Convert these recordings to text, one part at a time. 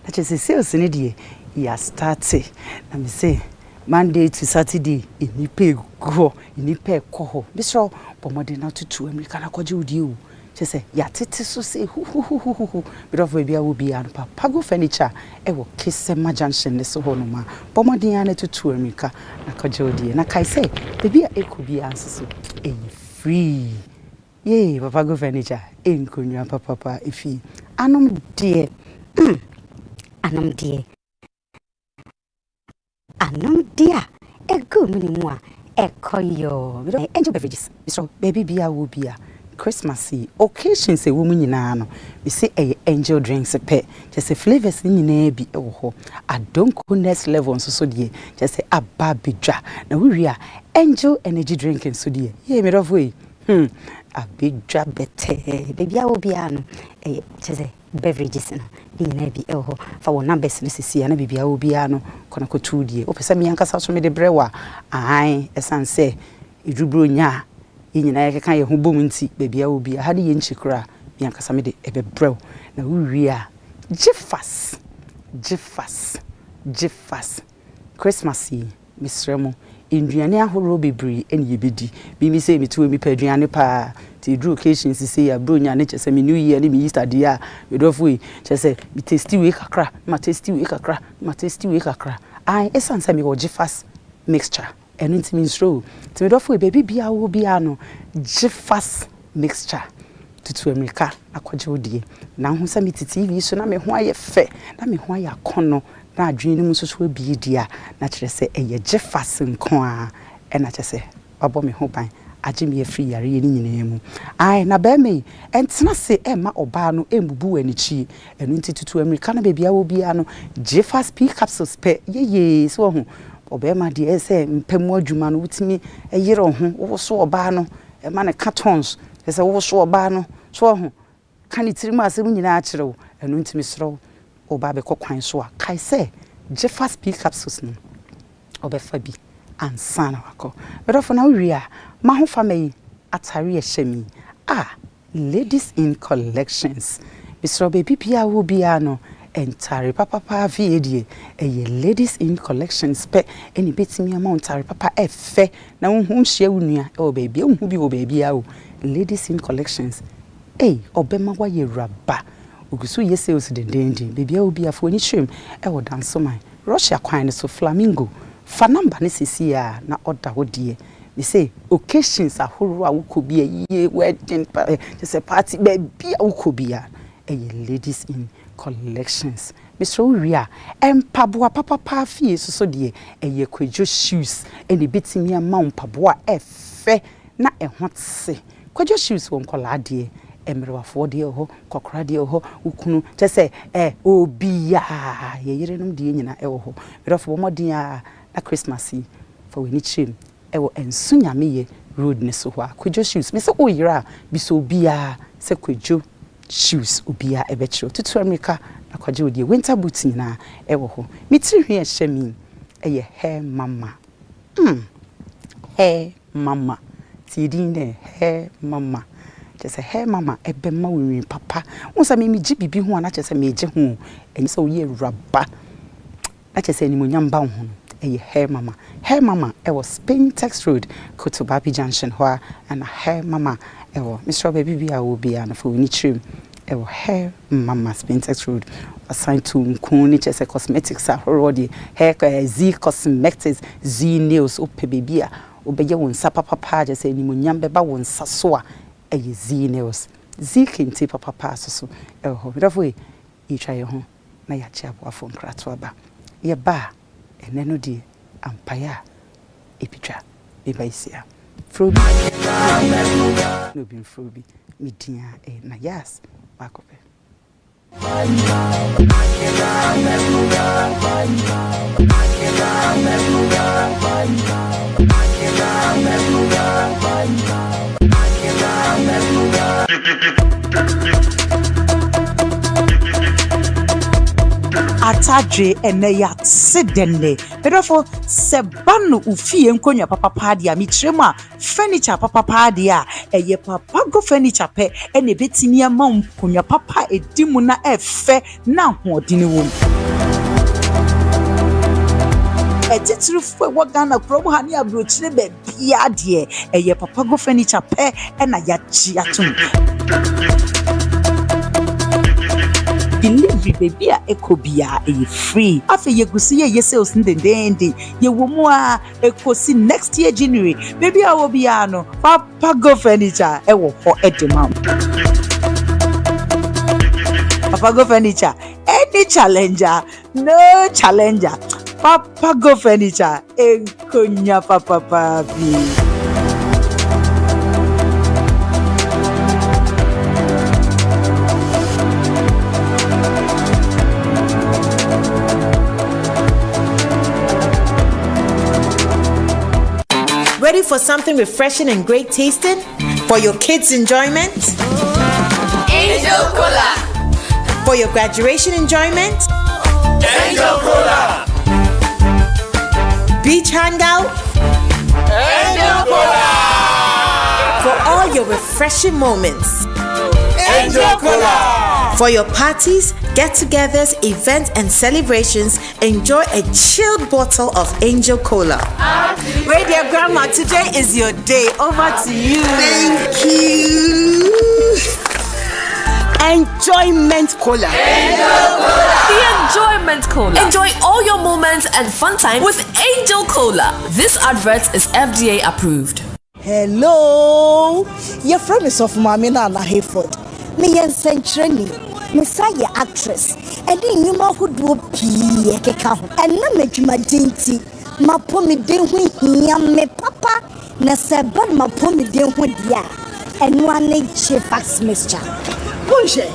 na che se sales ne de ya start na me say Monday to Saturday ini pay go ini pay ko bi so pomode na tutu America na kwaje odi o che say ya tete so say hu bit of bia wo bia no papa go furniture e wo Kisema Junction ne so hono ma pomode ya na tutu America na kwaje odi na kai say baby e ko bia nso e free yeah papa go furniture e nkonwa papa ifi anom de Anom dia ego minimu a ekoyo angel beverages so baby bia wo bia Christmas occasions e wo mu nyina no we say angel drinks pe just flavors ni nyina bi e wo ho adonko next level so de just ababidwa na we wi a angel energy drinking so de ye me do way abidwa bete baby a wo bia no just beverages no nyina bi e ho fa wo numbers no sisi na bibia wo bia no kona ko tudie o pesa mi ankasa so me de brewa ai esanse idubro nya nyina ye keka ye ho bom nti bibia wo bia ha de ye nchikura mi ankasa me de ebe brew na wo wi a jifas Christmas misremo induane ahoro bebri eni yebedi bi say me tuwe mi pa aduane pa ti dru occasions say ya bro nya ne chese me new year ni me Easter dia we do fu chese mi tasty we kakra ai esansa me jifas mixture enu nti mi nstro ti me do fu baby bia wo bia no jifas mixture tutu America akwaje odie na ho sa mi TV so na me ho aye fe na me ho aye akono na adwene mu so bi dia na kire se eye jefas nko a e na kire se babo me ho ban age me free yare ni nyina mu ai na ba me entena se e ma oba no embubu wani chi enu nti tutu America na bebia wo bia no jefas p capsules pe ye so ho oba ma de ese mpamu adwuma no wutimi eyere ho wo so oba no e ma ne cartons ese wo so oba no so ho kan itirimu asem nyina a kire wo enu nti misro oba be kokwan so a kai say jefas p capsules no obefa bi ansana wako bedofo na wi a ma ho fa mai atare ye hyemi ladies in collections bisro baby bia wo bia no entare papa vie ladies in collections pe eni betimi amount tare papa efe na wo hu hia wunua o baby hu bi wo baby a o ladies in collections obema wa ye raba ogusu yese osidendende bebia obi afo ni twem e wo danso man Russia kwan so flamingo fa number ne sisi a na order hodie we say occasions ahoro a wukobia ye wedding just party baby a wukobia ladies in collections Mr. Uria empaboa papa fie so de kwadwo shoes eni betimi ama mpaboa efe na ehotse kwadwo shoes won kola de emerwafo de ho kokora de ho ukunu tese obia ye yerenum de nyina ho berofo modin a na Christmas for we ni chim wo ensunyameye road ne so ho kwadwo shoes me se oyira bi so obia se kwadwo shoes obia ebechiro tutu America na kwadwo odi winter boots nyina ho mitiri hwe ehemi hair mama hair mama tidin de hair mama just a hair mama ebema we papa wonsa me mi gibibi ho na chese me je ho enyi se oye raba na chese ni monyam ba ho hair mama was Spain Tex Road Kotobabi Junction ho and hair mama Mr. Baby bia wo bia na for ni trim hair mama Spain Tex Road assigned to nkuni chese cosmetics already hair Z cosmetics Z nails ope baby a obeye wonsa papa chese ni monyam beba wonsa so a Z nails Z kenti papa so bidafo e twa ye ho na ya chi aboafo nkrato aba ye ba eneno di ampaya epitwa bebaisia frobi no bin frobi midia Nayas Boaku atadwe eneya sedenne pedofo sebanu ufie nkonya papa dia mitrema furniture papa dia eye papa go furniture pe ene betimi ama nkonya papa edimu na efe na hoodini wo titirifu wo Ghana krobo ha ne abrochire be bia de eye papa go furniture pe na ya chi atum delivery baby a ekobia e free afa yegusi ye sales ndendende ye womu a ekosi next year January baby a wo bia no papa go furniture e wo ho edema papa go furniture any challenger no challenger papa go furniture enkonya papa papi. Ready for something refreshing and great tasting? For your kids' enjoyment? Angel Cola! For your graduation enjoyment? Angel Cola! Beach hangout? Angel Cola! For all your refreshing moments? Angel Cola! For your parties, get-togethers, events, and celebrations, enjoy a chilled bottle of Angel Cola. Radio Grandma, today is your day. Over to you. Thank you. Enjoyment Cola. Angel Cola! The Enjoyment Cola. Enjoy all your moments and fun time with Angel Cola. This advert is FDA approved. Hello. Your friend is of Mami Nana Hayford. Me and Century. Messiah actress. And then you know who do pee and na make my dainty. Ma pomi de hu me papa na seba ma pomi de hu dia. And one Jefax mixture. Bonje,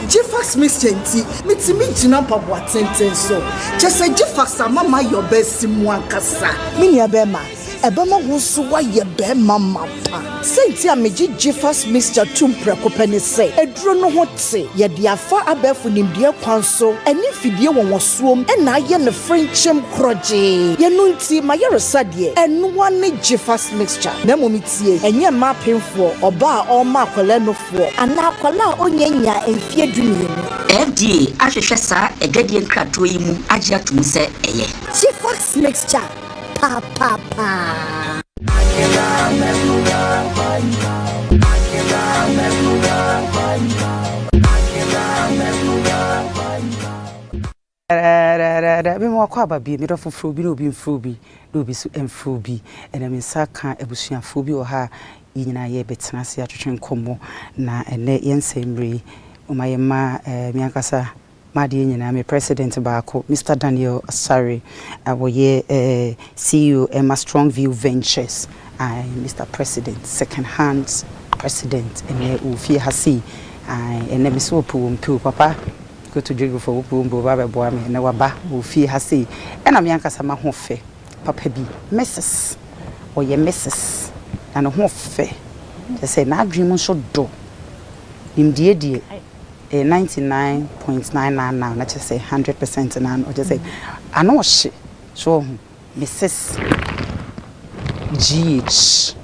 Jefax mixture nti mitimi jina pabwa tenten so. Just say Jefax mama your best simu kasa. Mini abema. Ebema wusu wa ye be mama pa. Senti ameji Jefax mixture tumpre kopeni se. Edro no ho te ye de afa abefu nimdie kwan so. Eni fidie won suom e na ye ne friendship kroje. Ye no nti ma ye resade enu wane Jefax mixture. Na momitie enye ma penfo oba a o ma akwala no fo. Ana akwala onyanya enfie dumie. FDA ahwehwe sa edwadie nkrato yi mu agye atum se eye. Jefax mixture. Pa pa pa. Me mo akwa ba bi me do foforo bi no bi mfro bi do bi so emfro bi ena me saka ebusuafo bi o ha yinyina ye betena se atwetwe nkomo na ene yensemre o mayema me ankasa Madi nyina me president Boaku Mr. Daniel Asari aboye CEO Emma Strong View Ventures Mr. President second hand president ene ofie hasi ene me so pu papa go to jigo for pu baba boa me na waba ofie hasi ena me ankasa ma ho fe papa bi Mrs. oye Mrs. na no ho fe say na adwem so do nimdie 99.99 now, not just say 100% now, or just say, I know she, so Mrs. GH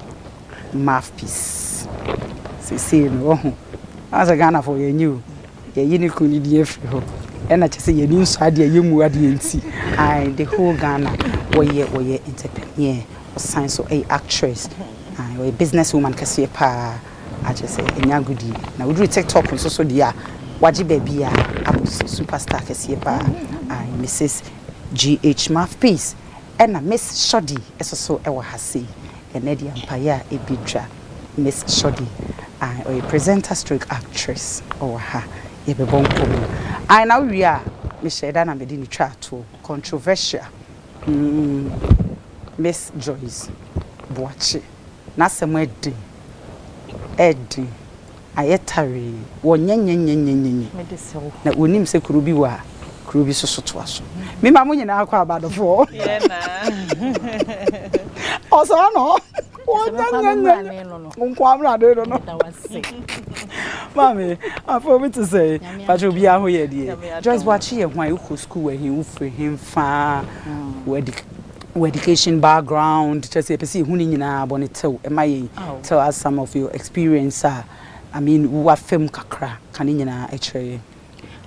mouthpiece. See, no, as a Ghana for your new, your unique DF, and I just say, your new side, your new audience. The whole Ghana, or ye entrepreneur, or science or a actress, or a businesswoman, kasi pa. I just say, Nyagudi. Now, we do TikTok and so dear. Waji baby, I was superstar Kasipa, Mrs. GH mouthpiece, and Miss Shoddy, so ever has see, and Eddie Empire, a bidra, Miss Shoddy, or a presenter stroke actress, or her, a bon problem. I know we are, Miss Shedana Medini Trato, controversial. Miss Joyce, Boakye, Nasamwe Ed ayetari wonyenyenyenyenyenye na wonim se kurubi wa kurubi so to aso me ma mo nyina akwa abadofo ye na oso no wonyenyenyenye nko amra de no mami afo me to say pacho bi aho ye die just watch ye hwan you school where he ufre him fa education background just say person hu ni nyina bonitew e maye tell us some of your experience I mean wa kakra kan nyina e chere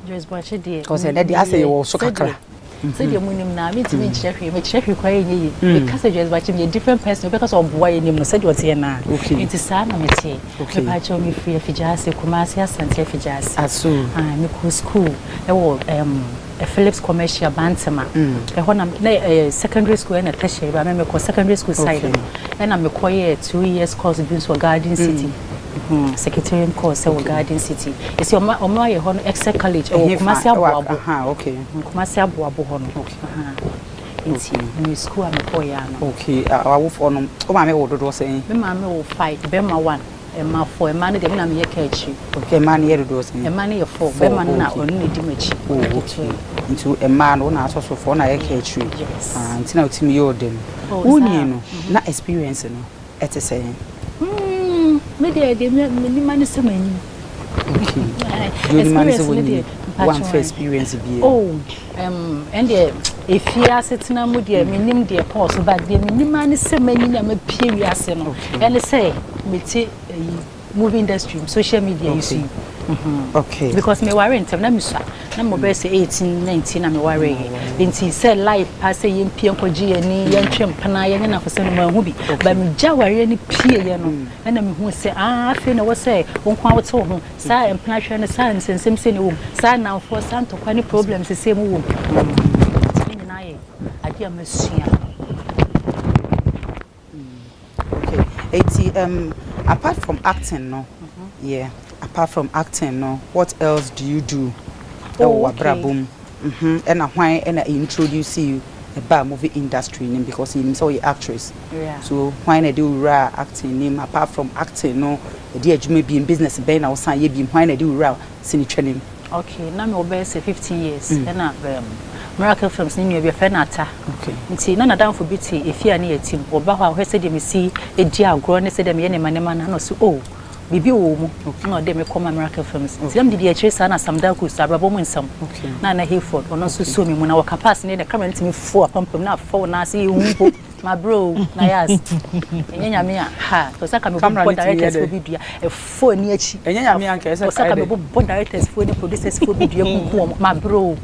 Joyce Boache die cause e dey say you so kakra So the munim na me to me chehwe kwa yenye because just watch me a different person because of boy ni mo said what here na. It is sad na me tie. Me pa cho me free afijase Kumasi Asante afijase. Aso. Me go school. E wo a Phillips commercial Bantama. E ho na secondary school na tertiary ba me ko secondary school side. And I'm a 2 years course in Garden City. Secretariat course in Garden City. It's your my Excel College or Kumasi Boaku. Okay. Kumasi Boaku hono. In school I'm a boy. Okay. I will for no. Oh, my old was saying. Me mama will fight. Bema 1. Emma 4. Emma de me catch you. Okay, man here do say. Emma near 4. Bema na only dimechi. Okay. Into a man on also for na catch you. Yes. Until now to me your dem. Who no na experience no. Et say. Me dey me man is many. Okay. You man is one for experience be. Oh, and if you are sitting am with me nim dey pause but dey me man is many na me pie wi ase no. And say me ti movie industry, social media you see. Okay. Because me worry ntem na me so na mo be say 18 19 na me worry nti say life pass say yem pie nkoji ani yen twem pana yen na fose no ma hu bi ba me ja worry ni pie ye no na me hu say afi na wo say won kwa wo to ho sa empana hwe ne sa nsensem se ne wo sa na for sa ntokwa ni problems se mu wo ni na ye ade amasua. Okay. Apart from acting no. Yeah. Apart from acting, no, what else do you do? Oh, okay. And why and I introduce you about movie industry name because he is an actress. Yeah. So why I do raw acting name apart from acting, no, the you may be in business, Ben or sign you be why I do raw scenic training. Okay, now me obey say 15 years. Then Miracle Films ni be friend ata. Okay. Nti na nadam for biti if you na team oba ho a say dem see e di agro ne say dem ye ne manema na no so oh bibi wo mu na dem come Miracle Films. Dem di actually sana samdaku sabrabo mu nsam. Na na Hayford ono so mi mu na wakapass ne the camera ntimi fo apampam na fo na say humpo my bro Nayas. Enya me ha to saka me bo directors for video e fo ni achi. Enya me anka say saka me bo directors for ni producers for video ku my bro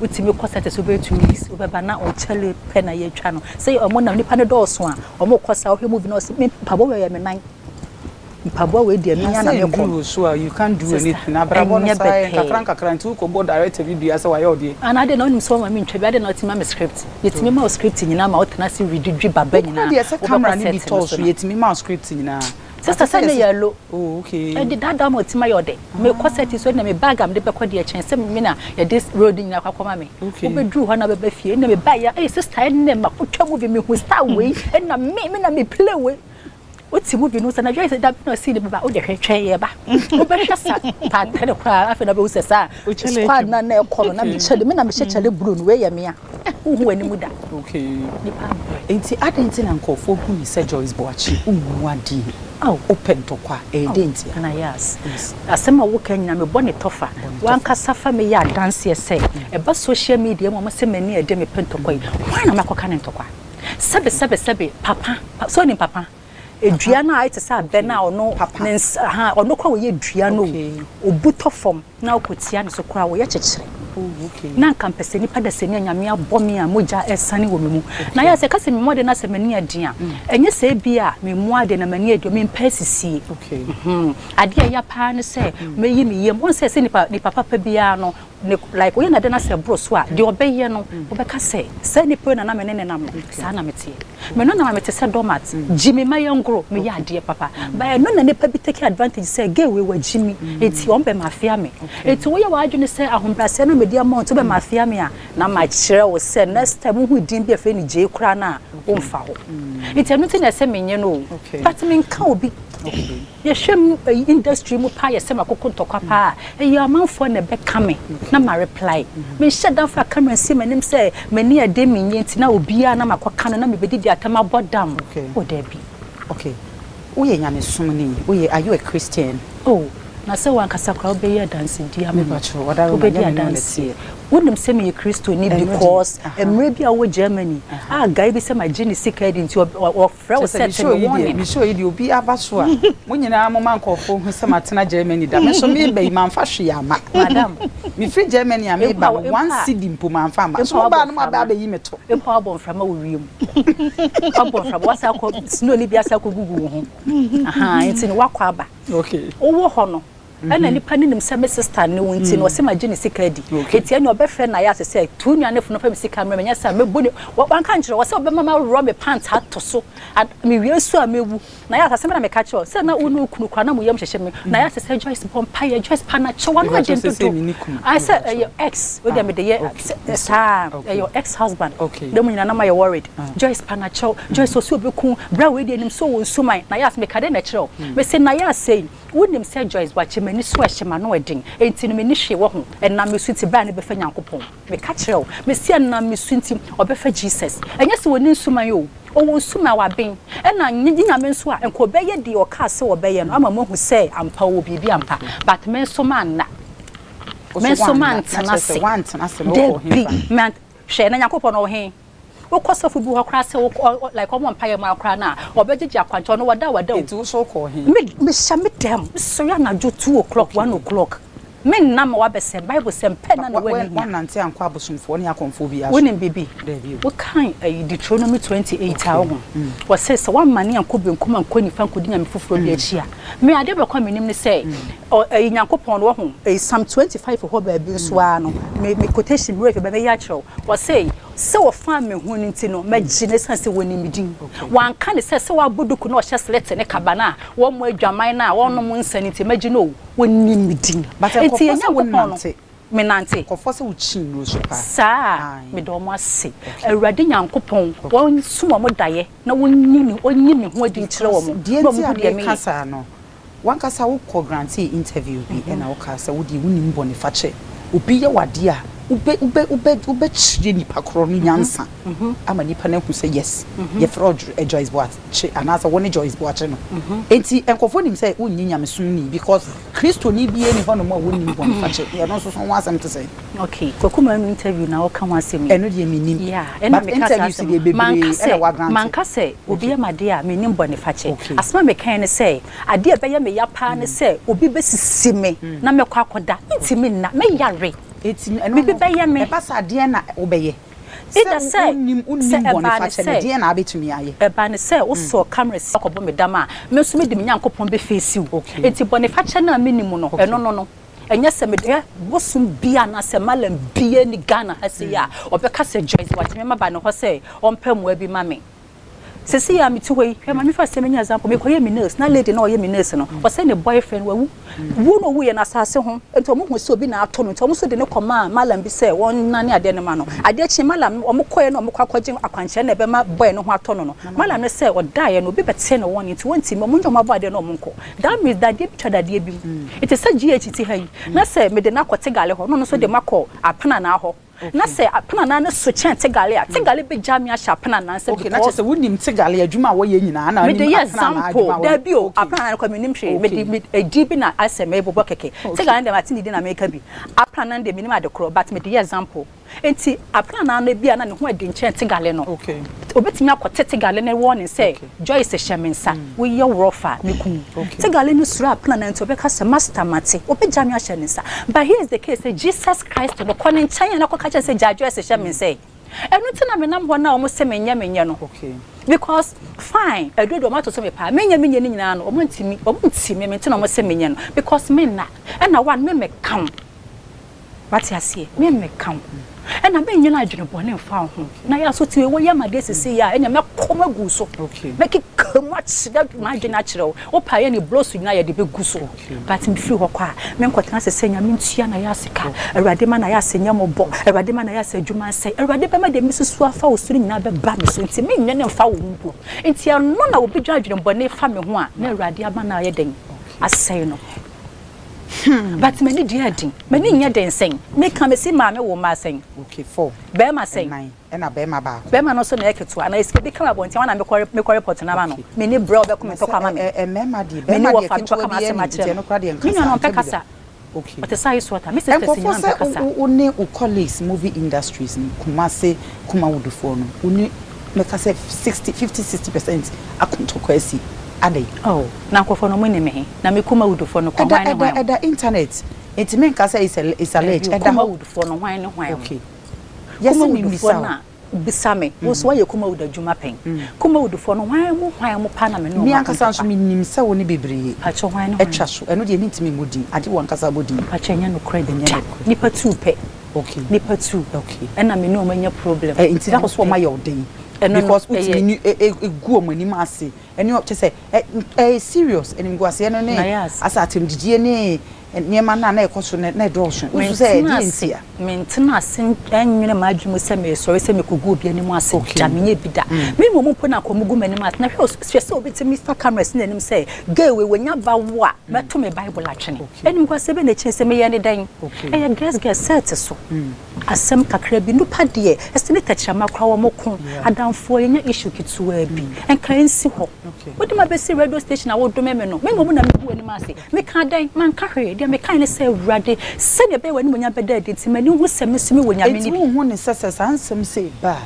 utimi kwasate so be 2 weeks obeba na o chale pe na ye twa no say omo na nipa ne dooso a omo kwasa o hwe movie no say me pabo we me nan pabo we dia me na me ko so you can't do anything abrabo no say kakran ntu ko bo director video asa wa ye odi ana de no nim so ma me ntwa bi de no tima me script yetimi ma o script nyina ma o tena se redidwi baba nyina o de say camera ni bi to so yetimi ma script nyina sister say yellow. Oh, okay. And did that damn what my yode. Me kwaseti so na me bag am de be kwadi a chen se me na ya this road ni akwa me. Okay. Wo be dru ho na be fie na me ba ya sister en na makotwa movie me hu star we en na me play we. What's movie no say na Joyce that no see the ba o de hwetwe ye ba. Wo be hwesa pa tele kwa afi na be wo sa. Squad na e kono na me chele me na me chele blue no we ye me a. Hu ani mu da. Okay. Enti adenti na nkofo hu ni say Joyce Boaku hu adi. Oh, open to kwa edenti Nayas. Asema wo kan nyina me bone tofa. Wan kasa fa me ya dance ye say. E ba social media mo se mani e de me pen to kwa. Wan na makoka ne to kwa. Sebe papa. So ni papa. Edua na ai te sa be na ono ha ono kwa wo ye dua no. Obuto fom na okotia ne so kwa wo ye chechire. Okay. Na kampese ni pada seni anyame abomi a moja esane wo memu na ya se kase me mode na se mani adin enye se bia me mu ade na mani adio me mpasisi okay ade ya pa ne se me yi me yem won se ni papa pa bia no like we na de na se bro so a de obeye no obeka se ni po na me ne nam sa na mete me no na mete se domat jimi mayangro me ya ade papa ba no na ne pa bi take advantage se ge we wa jimi eti on be mafia me eti wo ya wa adwene se ahombrase no media amount to be mafia me a na ma kire wo se next time hu din bi afa ni je kura na o mfa ho eti anu tin na se menye no but me nka obi ye hwem industry mu pa ye se makoko ntokwa pa e ya manfo na be kame na ma reply me shut down for camera see manim say mani ade menye nti na obi a na makoka no na me bedidi atama bodam o da bi okay uye nyame sumni uye are you a Christian? Oh na se wan kasa kwa obe ye dance di am bacho odaro obe di dance wonim se me Kristo ni because emre bia wo Germany guy bi se ma gini secret into or friend set me show you obi abaso a munyina mo mankofo hu se matena Germany da me so me be man fa hwe ama madam me free Germany am e ba one city mpo man fa ma so ba no ma ba yi meto e pa bon from wo wiem abon from wasa ko snow ni bia sa ko gugu ho enti ni wakwa aba okay owo ho no ana nipa ni nim se me sister ni wonti no se ma gini secret eti ani obefre na ya se tu nuane fo no fa me sika me nya sa me boni wan kan kire wo se obema ma ro me pants ato so me wie su a mewu na ya se me na me ka kire se na unu kunu kwa na mu yam hyehye me na ya se Joyce pompa ye Joyce pana che wan wa jento do I said your ex we dem de ye sa your ex husband dem nyina na ma you worried Joyce pana che Joyce so obeku bra we de nim so won suman na ya se me ka de na kire me se na ya say wonim say Joyce wa che mani so ahye ma no edin enti no me ni hwe wo ho enna me suti ba ne be fa Nyankopon me ka kire me se enna me suti obefa Jesus enye se woni nsuman yo owo nsuma wa ben enna nyame nso a enko beye de o ka se wo beye no ama mo hu say ampa wo bibi ampa but men so man na men so man tana se no ko hin man hwe na Nyankopon no hin wokosofu bi ho kra se like omo mpaye ma kra na obegigi akwancho no wada eti wo so ko hin me sha me dem so ya na jo 2 o'clock 1 o'clock men na ma wa be se Bible se pen na wani one nante ankwa abosumfo ne akonfo bi ya woni bibi wo kan Deuteronomy 28 awo wo se se one man yanko benkum anko ni fan kodi nyame foforo bi achia me ade be kwa menim ne se Nyankopon wo ho Psalm 25 ho ba bi so ano me quotation brief be me ya chiro wo se wo fan me hu nti no magine sanse woni midin wan kan ne se wo aboduku na o hye select ne kabana wo mo adwaman na wo no mo nsaniti magine o woni midin enti Nyankopon me nante kofo se wo chin no so pa sa me do mo ase awurade Nyankopon won suma mo daye na wonni onyini ho adi kire wo mo no mo de me kasa no wan kasa wo ko grantee interview bi na wo kasa wo di woni mbone fa che obi ye wade a ube chiri nipa kro no nyansa ama nipa na hu say yes ye fraud Joyce Boat che anasa woni Joyce Boat no enti enkofo nim say wonni nyamesum ni because Kristo ni bi eni ho no ma wonni mbone fa che ye no so so wasam to say okay kokuma interview na wo kan wasem eno de menim yeah eno me interview si de bebre ena wa grant man ka say obi amade a menim mbone fa che asma me kan ne say ade be ya me ya pa ne say obi besisi me na me kwa akoda ntimi na me yare eti me beye me pasa de na obeye ida say say de na abetumi aye eba ne say wo so cameras akobo me dama me so me dim Nyankopon be face eti boniface na minimu no eno no enye se me de bosum bia na se malam bia ni Ghana hase ya obeka se Joyce what me maba no ho say ompam wa bi mame sesi ya mitu hoyi ma mi fa se menya example me koye mi nurse na lady na oye mi nurse no o say ne boyfriend wa wu no wu ye na asase ho ento mo hu se obi na ato no ento mo so de ne koma malam bi se won na ne ade ne ma no ade chi malam o mo koye no mo kwakwaje akwanche na be ma boy no ho ato no malam ne se o dae no obi bete ne won enti won ti mo njo ma bo ade no mo nko that means that dey picture that dey bi it is a GHT hayi na se me de na kote gale ho no so de makọ apana na ho na se apana na ne so chen tegale a tegale be jami a shapana na se okay na che se wonim tegale adwuma wo ye nyina na nim apana da bi o apana na ko menim hwe me edibi na aseme bobo keke tegale dem atini di na make bi apana na dem menim adekro but me dey example enti apana na bia na ne ho adi nchen tegale no okay obetimi akote tegale na warning say Joyce Shemensa we ye rofa me kun tegale no sura apana na nto be ka se master mate obejami a Shemensa but here is the case say Jesus Christ no konen chan na ko say Joyce Shemensa enu na me nam ho na o mo se menye no okay because fine do matter so me pa menye ni nyina no o mo ntimi me ntina o mo se menye no because me na na one me kam what you say me kam and I mean, you're not doing a found now. I also tell you, what my days is here, and you're come a goose. Okay, make it come much that my natural or pay any blows with Naya the big goose. But in few of car, men quite answer saying, I mean, Tiana Yasica, a Radiman I ask Yamo Bo, a Radiman I ask Juman say, a Radima de Mrs. Swafa was doing another babs, and to me, none of foul. It's your none, I will be judging on Bonnet family one, no Radiamana Yeding. I say no. But many dear ding, many near dancing. Make come see mamma or ma sing. Okay, 4. Bema saying, and a bema bar. Bema no so naked to, and I escape become a point. One and make a report in Amano. Many brother come and talk about me. And mamma, many of them come as a match. You know, Pecasa. Okay. But the size what Mr. Tessin only o colleagues movie industries ni Kumase Kumawood for no. Only make say 60% akunto kwesi. Ade. Oh, na ko for no money me. Na me Kumawood for no kwa at the internet. It mean ka say is alleged. Kumawood for no why no why. Okay. Yes, me for bisame wo so ye kuma wuda juma pen kuma wudu fo no hwan mo pa na me no mi ankasa so mi nim se wo ne bebre pa cho hwan no etwa so eno de ntimi modi ade wo ankasa bodi pa che nya no credit nya nipa tu pe okay nipa tu okay ena me no manya problem nti da so ma ye odin because utimi ni egu o mani ma ase eni o che se serious eni go ase eno ne asa atem didie ne niema na ekoso na edosho usu se di ntia mentena sen enwene ma adwumu se me so se me kogu obi ani mu ase jamenya bida me mo mpo na komugu mani ma na hwe se obi ti Mr. Cameras na nim se gewe wanya ba wo a meto me bible atwene enim kwa se be na chin se me ye ne dan grace set so asem kakra bi nupa de esene tachama kwa wo moko adamfo yenya issue kituwa bi enka ensi ho wodi ma be si radio station a wo do me no me mo na me bu ani ma ase me ka dan man ka hwe de me kan ne se wrade se ne be wani monya beda de ti mani hu se mesumi wonya me ni hu ne sese sansem se ba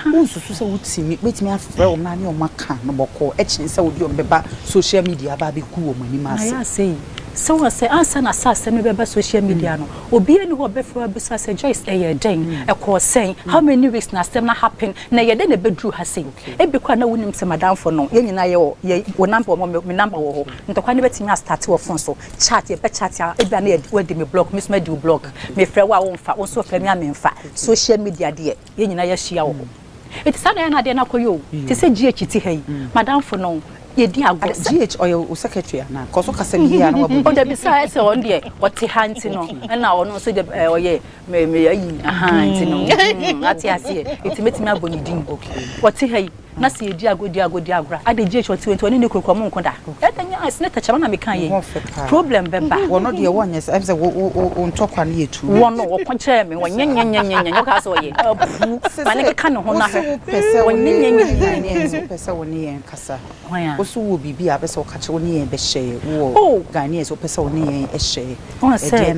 unsusu se wutimi betimi afre o na ne o maka no boko echi se wodi o beba social media ba be ku o mani ma ase aya sei so I say answer na say me be social media no obi ani ho be for be say Joyce den e ko say how many weeks na stem na happen na ye den na bedru ha say e be kwa na wonim se madam for no ye nyina ye wo number mo me number wo ho ntokwa ne betimi start wo phone so chat ye be chat ya e be na we de me block me so me do block me frɛ wa wo mfa wo so frɛ me amemfa social media de ye nyina ye hia wo it is na de na koyo ti say GHT hai madam for no ye di agwo GH oyo secretary na koso kasa bi ya na wabu o da bi sa ese on de woti hanti no na ono so de oye me ayi hanti no ati ase etimetimi abonidin woti hai na se di agora ade GH woti woni ne kokko mo nkoda etanya asne tachama na meka ye problem beba wono de wonye se emse wo ntokwa na yetu wono wo kwanche me wonyenyenyenyenyen yo ka so ye mane ka no ho na wonyenyenyenyen pesa woni yen kasa oso wo bibi a pesa wo ka che woni yen be share wo Ghanaians wo pesa woni yen e share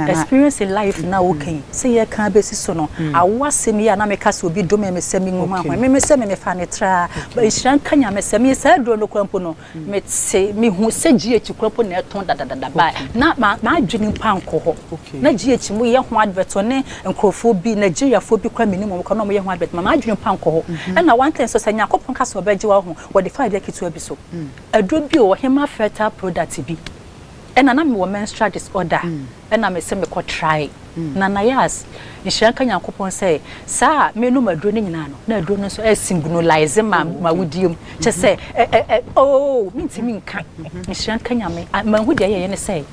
experience in life na okay say ye kan be si so no awasem ya na meka so bi do me semi ngoma ho me se me fa ne tra ba ishan kanya me se me sa do no kwampo no me se me hu se GH kwampo na eton dadadada ba na ma adwini panko ho na GH mu ye ho advert ne nkrofo bi Nigeria fo bi kwa minimum ko no mo ye ho advert ma adwini panko ho na one thing so sanya kopon ka so beji wa ho wo de fa de kitu abi so adro bi o hema fertile product bi ena na me wo menstrual disorder ena me se me ko try na Nayas nishanka nyankopon say sa me no madro ne nyina no na adro no so signalize ma wudiem che say mintimi nka nishanka nyame ma hu de ye ne say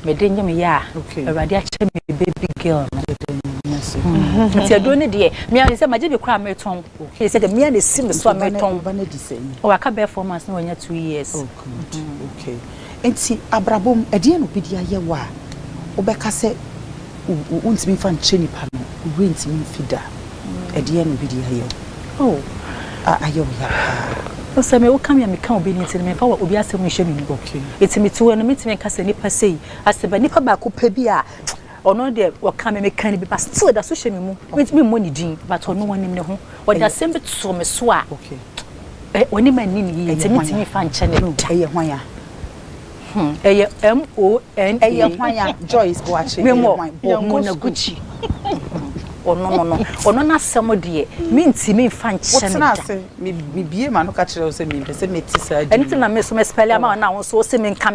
me de nyame ya awade a che me baby girl no ti adro ne de me a say maje be kra me ton he say de me na sim so me ton ba na di say o aka performance no nya 2 years okay enti abrabom ede no bidi aye wa obeka se untimi fan cheni pa no untimi fida ede no bidi aye ayo ya o se me o kam ya me kan obi ni ntimi fa obi asem hwe mi okay etimi tuwe no metimi ka se nipa sei aseba nipa ba ko pa bi a ono de o kam me kan bi ba still da so hwe mi mu metimi mo ni din but ono wonim ne ho o da sem bi to me so a okay oni mani ni etimi fan chene eye hwan ya eye MON eye hwan ya Joyce Boaku mo na Gucci ono na samo de mintimi fan chene da me bie ma no ka kire o se me pese me ti sa di anything na me so me spell ama na won so se me nka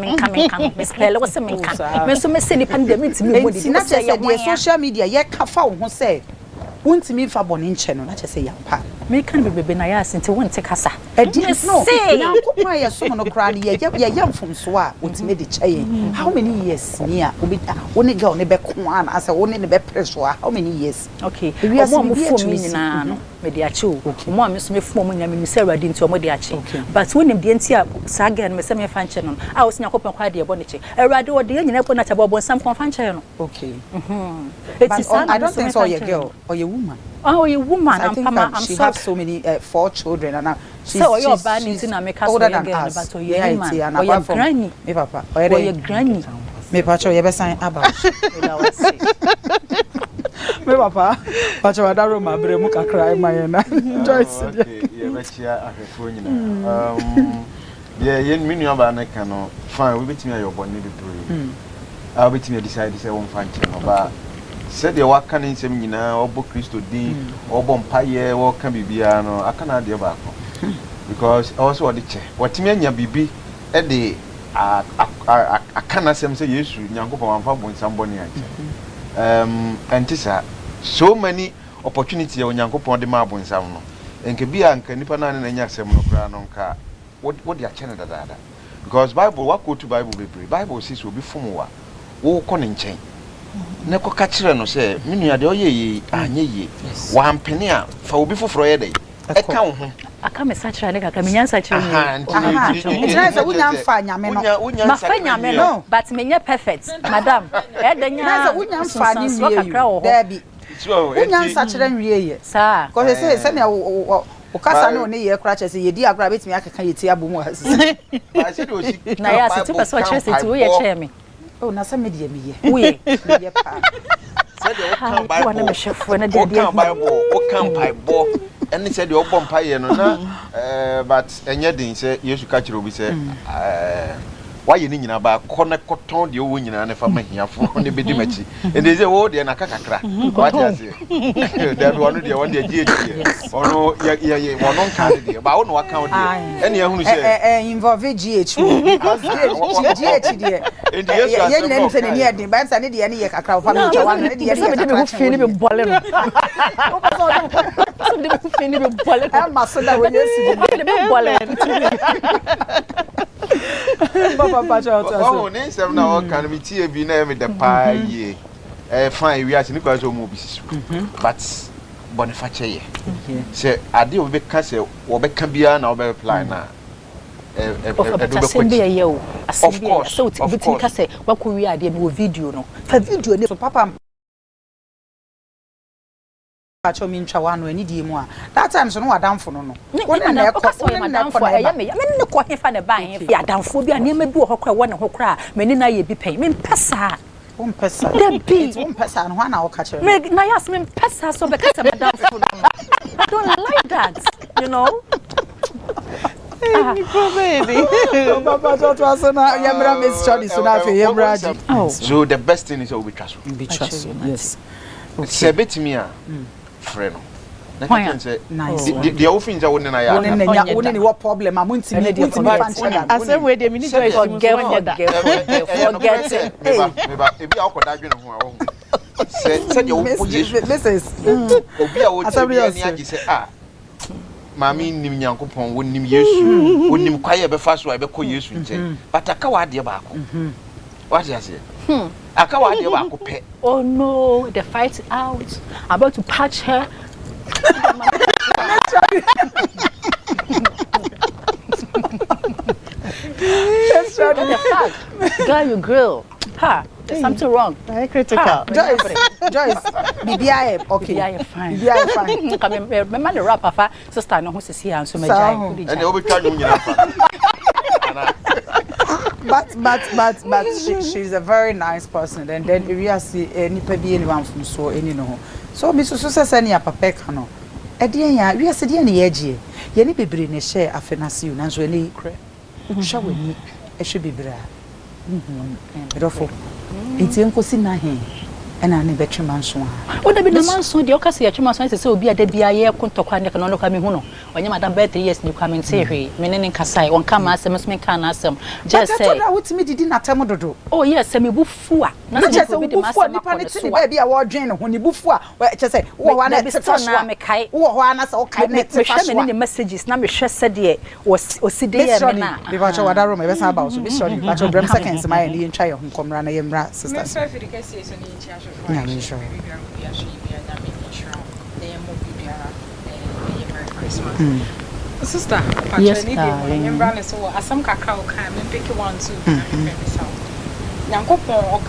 me spell o se me nka me so me se ni pan de mintimi mo di na se de social media ye ka fa wo ho se untimi fa boni nche no na che se yampa me kan bebe na ya sente wonte kasa edi no na kokwa ye so no kra ni ye yamfom so a untimi de chaye how many years near obi woni girl ne be ko an asa woni ne be preso how many years okay mo mo fo mi nyina no me de achi o mo am so me fo mo nyame me se radi nti o mo de achi but wonim de nti a saga me se me fa nche no a wo senya kopon kwa de bo ne che erade wo de nyina ko na cha bo sam kon fa nche no okay I don't think so your girl or your woman. Oh, you woman, I'm she has so many 4 children and now she's older than us. Yeah, granny. Me papa. Or your granny. Me pacho ye be sign about. Me papa. Pacho adaro ma bre mu kakra ma ye na. Joyce. Okay, ye be chia ahefo nyina. Yen me nua ba na ka no. Fine, we betimi ayo bonni be pray. I betimi decide say won fan che no ba. Said the waka ne nsem nyina obo Kristo din, obo mpaye wo ka bibia no aka na de ba ko. Because also what the che. Watimi anya bibi e de akana sem say Yesu Nyankopon amfa bon samboni anche. Antisa so many opportunities ya Nyankopon de ma bon sam no. Enke bia anka nipa na ne nya sem no kra no nka what dia chene dada. Because Bible wa quote Bible be Bible says obi fumu wa wo ko ne nchen. Ne ko ka kire no say menu ade oyeye anye ye wa mpene a fa obi foforo ye dey e ka wo ho aka me sachira ne kaka menya sachira ni ina say wunya mfa nyame no ma fa nyame no but menya perfect madam e danya ina say wunya mfa ni wie dabi wunya sachira nwie ye sa ko say ne o kasa no ne ye kra chese ye di agora betimi akeka ye ti abomu asisi ba se do si na ya se tu person chese ti wo ye che me oh na some media me ye we ye pa said the kan Bible na me chefo na de Bible o kan Bible any said the obon paye no na but enye din say Yesu ka kire obi say why you nyina ba kona koton de wo nyina na fa mahiafo ne bedi machi and they say wo de na kakakra what you say there be one de one de GH ono ye wono kan de ba wo no account de ene ehunu say involve GH because GH de ye nyina ni se ne ye din ba nsa ne de ne ye kakra fa me twa ne de ye se me de me fi ni be bole no so de me fi ni be bole e ma so da wo yesu de me bole Papa pacha oto so oh ne sem na o kan mi tie bi na me de pa ye fine we ase ni kwa so mo bi sisu but boniface ye se ade obi ka se obi ka bia na obi reply na of course so obi tin ka se wa ko wi ade no video no fa video ne so papa pacho mi ntwa wano ani die mu a that time so no adamfo no wona na ekọ wona na ekọ ya me ne ko hefa ne ban he ya adamfo bi a ne ma bi wo hokra wona hokra meni na ye bi pen me mpesa mpesa the bi mpesa no na wo ka kire me na yas me mpesa so be ka se adamfo no I don't like that you know baby papa to aso na yemra me study so na fe yemra so the best thing is we trust yes se betimi a friend na can say the offense I wouldn't ya wouldn't any what problem am ntimi dey I say we dey me need to forget me ebi akoda dwene ho a wo say the Mrs. obi a wo tebia ni agi say mami nim Nyankopon wonim Yesu wonim kwaye be fa so e be ko Yesu nche but aka wa de ba ko what you say aka wa de ba ko pe oh no the fight out I'm about to patch her that's right the fact girl you grill ha there's something wrong very critical Joyce BBI okay BBI fine BBI fine come remember the rapper fa sister no who say here so me jai and they will try you nyina but she's a very nice person and then we are see nipa bi anyone from so any no so me so say na papa ka no e de ya we are see de na ye gie ye ni bebre ne share afenase you na so any kre sha wani e hwe bebre a rofo enti enkosi na he ena ne betwe manso a o da bi na manso de o ka se ye twema so se obi ada bia ye kontokwa ne ka no ka me hu no onye madam be 3 years ni kwa me nse hwe me ne nkasai on ka ma asem so me ka na asem just say but what me didi na tem dodo oh yes me bufu a na se obi de masem nipa ne tini ba bia wo dwen ne ho ne bufu a che say wo wa na tefa so me kai wo ho ana se o kai ne tefa so me ne messages na me hwe se de o si de ye me na be ba cho wada room e be san ba so be sorry ba cho brem seconds ma ye ntwa ye ho komra na ye mra sisters Yeah, sure. Sister, yes, remember so asam kakra o kan me pick one two Nyankopon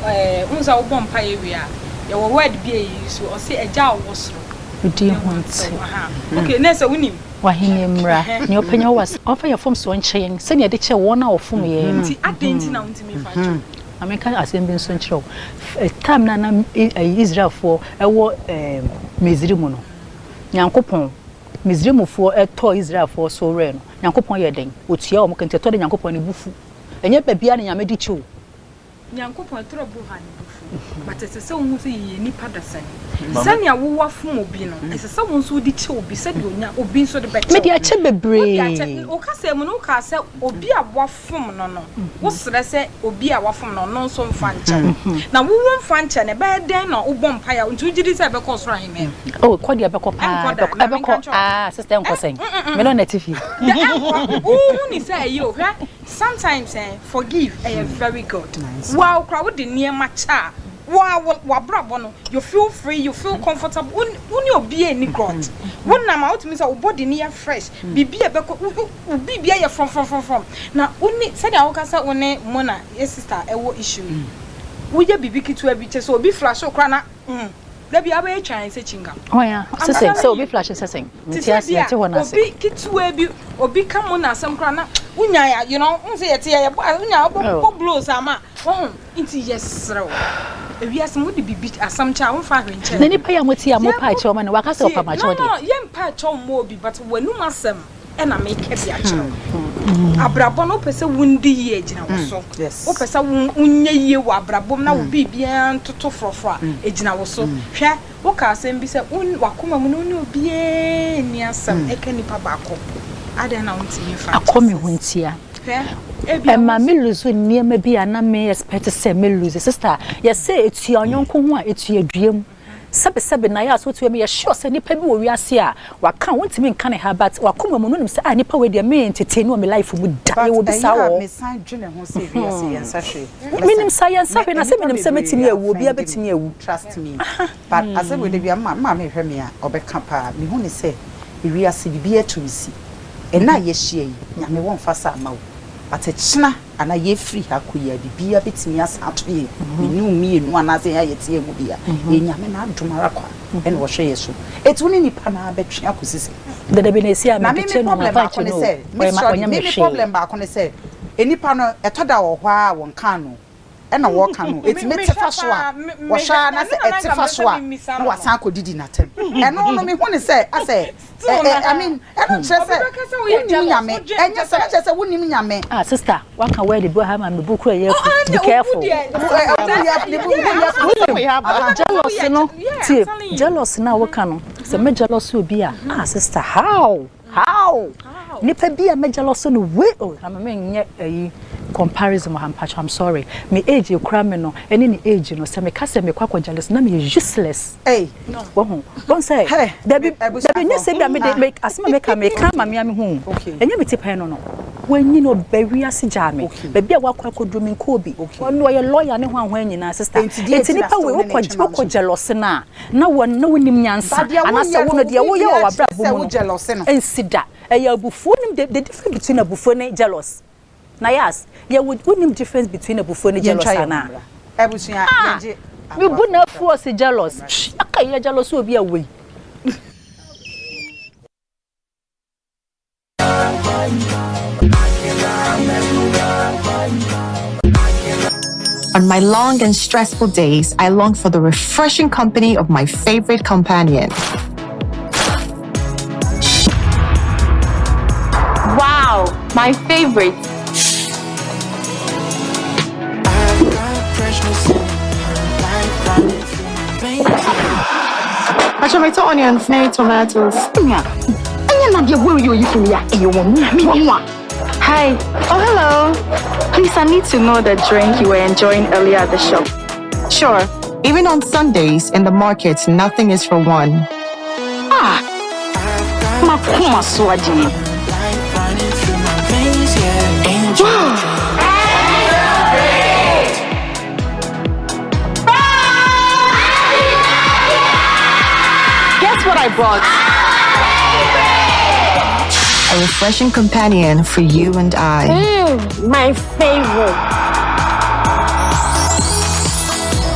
unza wo bom pa ewia ye wo word bi e so o se eja wo soro udi honte okay nese wonim wahene mra ne openya was ofa ye form so nchen se ne de che wona ofum ye nti adenti na untimi fa cho American assembly so nchiro time na Israel for ewo Misrimu no Nyankopon Misrimu for eto Israel for so re no Nyankopon ye den otua o mo kente to de Nyankopon ne bufu enye babia ne nyame di chiwo Nyankopon tro bu ha ne bufu but ese wo hu se ye nipa dasan sania wo wafom obi no ese wo nso di che obi se de onya obi nso de be che me di ache bebre o ka se mu no ka se obi a wafom no no wo sere se obi a wafom no no nso mfa nche na wo mfa nche ne be den na wo bom pa ya ntu gidi se be ko soro ahime oh ko dia be ko pa be ko sister enko sen me no netifi wo ni say yo hwa sometimes forgive very good wow crowd the near macha wa brabo no you feel free you feel comfortable uni obi any god won na ma otimi say body near fresh bibia be bibia ye from na uni say dia woka say one mona your sister ewo issue wo ye bibi kitu abi che so obi flash okra na da bia ba twan say chinga oh yeah so obi flash say ntiase ye te wona say obi kitu abi obi ka mona asem kra na unya ya you know say ye te ye unya obo blows ama inti yesrew ewiase mo de bibi asam cha wo fa hwenche na nipa ya moti ya mo pa cha ma ne waka se opa ma cha de no ye mpa cha mo obi but wanum asem e na make bia cha abrabo no pese wundi ye gina wo so wo pese unye ye wo abrabo na wo bibia ntoto frofo a egina wo so hwe wo ka asem bi se wakoma mu no ne obi ni asem e ka nipa ba ko ada na untimi fa akomi huntia Emma me lose near me be na me expect to say me lose sister you say it's your nyonko ho a it's your dream sebe Nayas so to me sure say nipa bi wo wiase a waka wontimi nka ne ha but wakoma mu no nim say nipa we de me entertain no me life mu da ye wo bisa wo me san dwene ho say wiase yensa hwe minim science hwe na say minim say metimi ewu obi abetimi ewu trust me but as we dey ma me hwe me a obeka pa me hu ne say wiase bibia tumisi ena ye hie yi nyame won fa sa ma wo atechina ana ye free hakoya bibia betimi asato ye menu mienu anaze ya yete emu bia ye nyame na adumara kwa ene wo hwe yeso etuni nipa na betwe akosisi dede be na esi a me tche no na fa tche no me problem ba ko ne se enipa no etoda wo hwa a won kan no ena wo kan no etime tefa so a wo hwa na se etefa so a na wasan kodidi na tem eno no me hu ne se ase I mean eno chere se woni nyame enye se chere se woni nyame sister one can wear the boy have me book here be careful jealous no jealous na wo kan no se me jealous obi a sister how nipa bia me jealous no we na me nye comparison I'm sorry me age you cry me no any ni age no se me ka se me kwakwa jealous na me useless no don't say there be nye se bia me dey make asma me ka ma me am hu enye me tipa no when you know be ase jame be bia wakwa kodru me nko obi ono ye lawyer ne ho ahwan nyina sister enti nipa we wo jealous na wonim nyansa anasa wo no de wo ye wa bra bomu jealous no ensida eya abufu nim the difference between abufu and jealous Nayas you would wouldn't difference between abufu and jealous ana ebusuya yeje we bu na force jealous aka ye jealous obi away On my long and stressful days, I long for the refreshing company of my favorite companion. Wow, my favorite. Tomato onions, no tomatoes. Hi. Oh, hello. Please, I need to know the drink you were enjoying earlier at the shop. Sure. Even on Sundays in the market, nothing is for one. Makuma swaji. Guess what I brought? A refreshing companion for you and I. My favorite.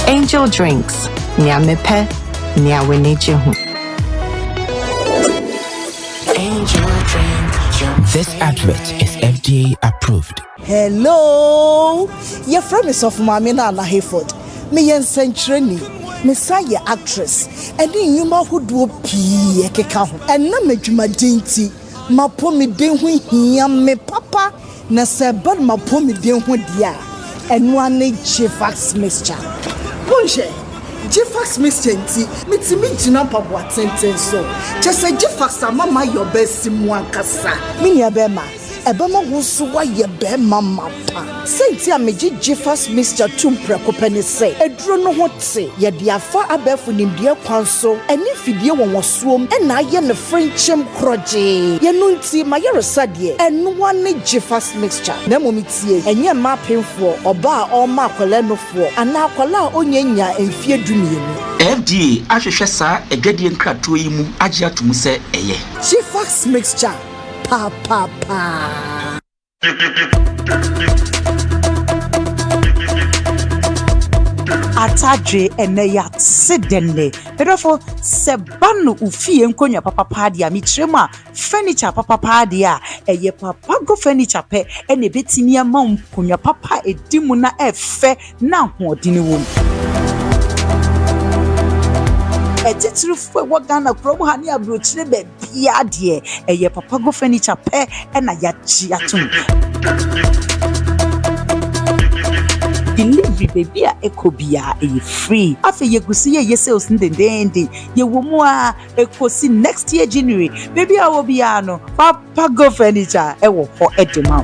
Angel Drinks. Nyamepe, nyawenejehu. This advert is FDA approved. Hello. Your friend is of Mamina and Hayford. Me yen Century. Messiah actress. And in you ma who do pee keka. And na me juma dinti. Ma po me den hu hia me papa. Na se bad ma po me den hu dia. And one Jifax mixture. Bonje. Jifax mixture nti. Mitimi jina pa boatenten so. Just say Jifax mama your best simu kasa. Minya bema. Ebema wusu wa ye be mama pa. Senti a meji Jifax mixture tumpre kopeni say. Edro no ho te ye de afa abefu nimdie kwan so. Eni fidie won wosuom e na ye ne frinchem kroje. Ye no nti ma ye resade enu wane Jifax mixture. Na momitie enye ma penfo oba a oma akwala nofo ana akwala a onyanya emfie dumienu. FDA ahwehwe sa edwadie nkrato yi mu agye atum se eye. Jifax mixture. Pa. Atadwe eneya sedenne. Therefore, sebanu ufie nkonya papa padia mitrema furniture papa padia eye papa go furniture pe ene betimi ama nkonya papa edimu na efe na hodini wom. Etitru fwe wagana krobo hani abrochire be bia de eye papa go furniture pe ena ya chi atum. Delivery baby a ekobia e free. Afi yegusi ye sales ndendende. Ye womu a ekosi next year January. Baby a wo bia no papa go furniture e wo ho edema.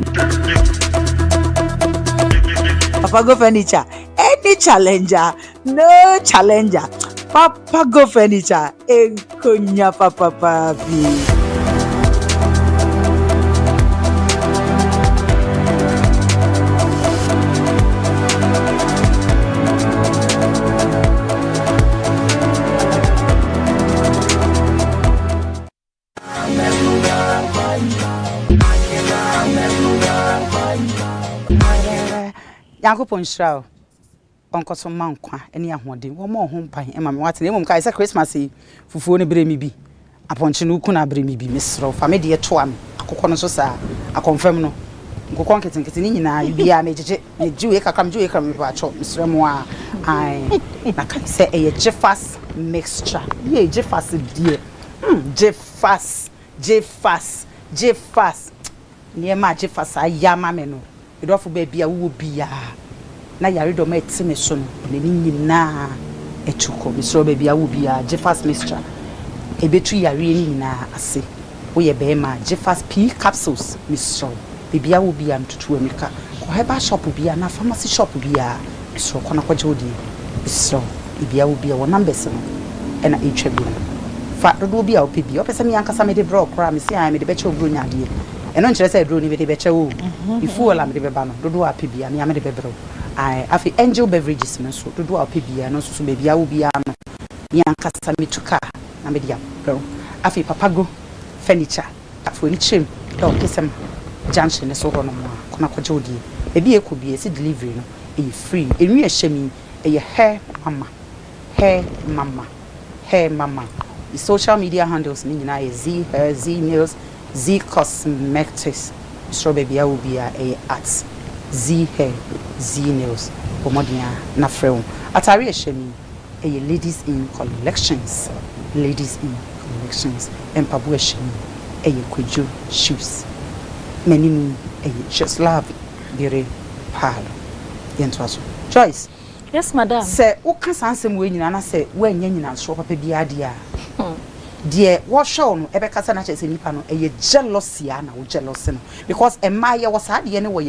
Papa go furniture any challenger no challenger. Papa go furniture enkonya papa papi. Yanko Ponshao, Uncle Somankwa, any ahodi, one more home pie, and mamma, what's the name of Kaiser Christmas Eve, Fufuni Bremibi, upon Chinukuna Bremibi, Miss Row, Family at Twam, a coconososa, a confirm no, Coconket and Catinina, you be a major, a Jewish, a come Jewish, Miss Remois, I can't say a Jifax mixture, ye Jifax, dear, Jifax, near my Jifax, I yamameno. It offer baby a would be na yarido met semeson and na a chuko, Miss Baby, I will be a Jifax mixture. A betray a really na a say. We a bema, Jifax P capsules, Miss Row. Baby, I will be am to America. Or have a shop will be a pharmacy shop will be a Miss Row, Conakwa Jodi, Miss Row. Baby, I will be a 1 number and a HB. Fat will be our PB. Or Pesami Anka made a broke cram, Miss I made a betcha of Brunia. And on just said, Bruni with a betcha. Before I'm the Babano, do our PB and Yamade Bebro. I have angel beverages, so to do our PB and also maybe I will be Yanka Samituka, Namedia, bro. Afi Papago, furniture, for each him, dog, kiss him, junction, so on, Conakwa Jodi. Maybe it could be a delivery, a free, a reassuring, a hair mama. The social media handles mean I Z, her, Z Mills, Z Cosmetics, Strawberry will be a arts, Z hair, Z nails, Pomodia, Nafreo. Atari Shemi, a ladies in collections, and Pabu Shemi, a Kuju shoes. Many a just love, dear pal. Joyce. Yes, madam. Say, what can answer when I say, when you shop up a beardia? Dear, what shown Ebeka Sanaches in Nipano, a jealousy, jealous, because a Maya was hardly anyway.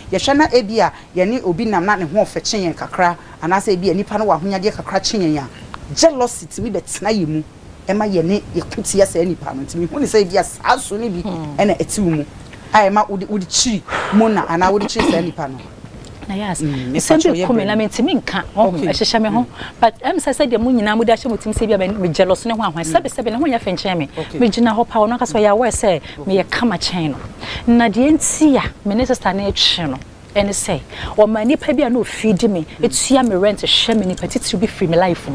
Yashana Ebia, Yanni Obinam not in one fetching and Kakra, and I say be a Nipano, when you get cratching ya. Jealousy to me, but Snayimu, Emma Yanni, you could see us any parent to me. When you say yes, I'll soon be and a two. I am out with chi, Mona, and I would choose any panel. Nayas, somebody come in. I mean, to me, can't. I should me home. But I said the moon. I would actually say be jealous. No one. Sabi when you finish me. Me jina hope how naka so ya we say me ya kama channel. Na di entia me ne sister na channel. And say, or my nipa be no feed me. It's here me rent a share me nipa to be free me life.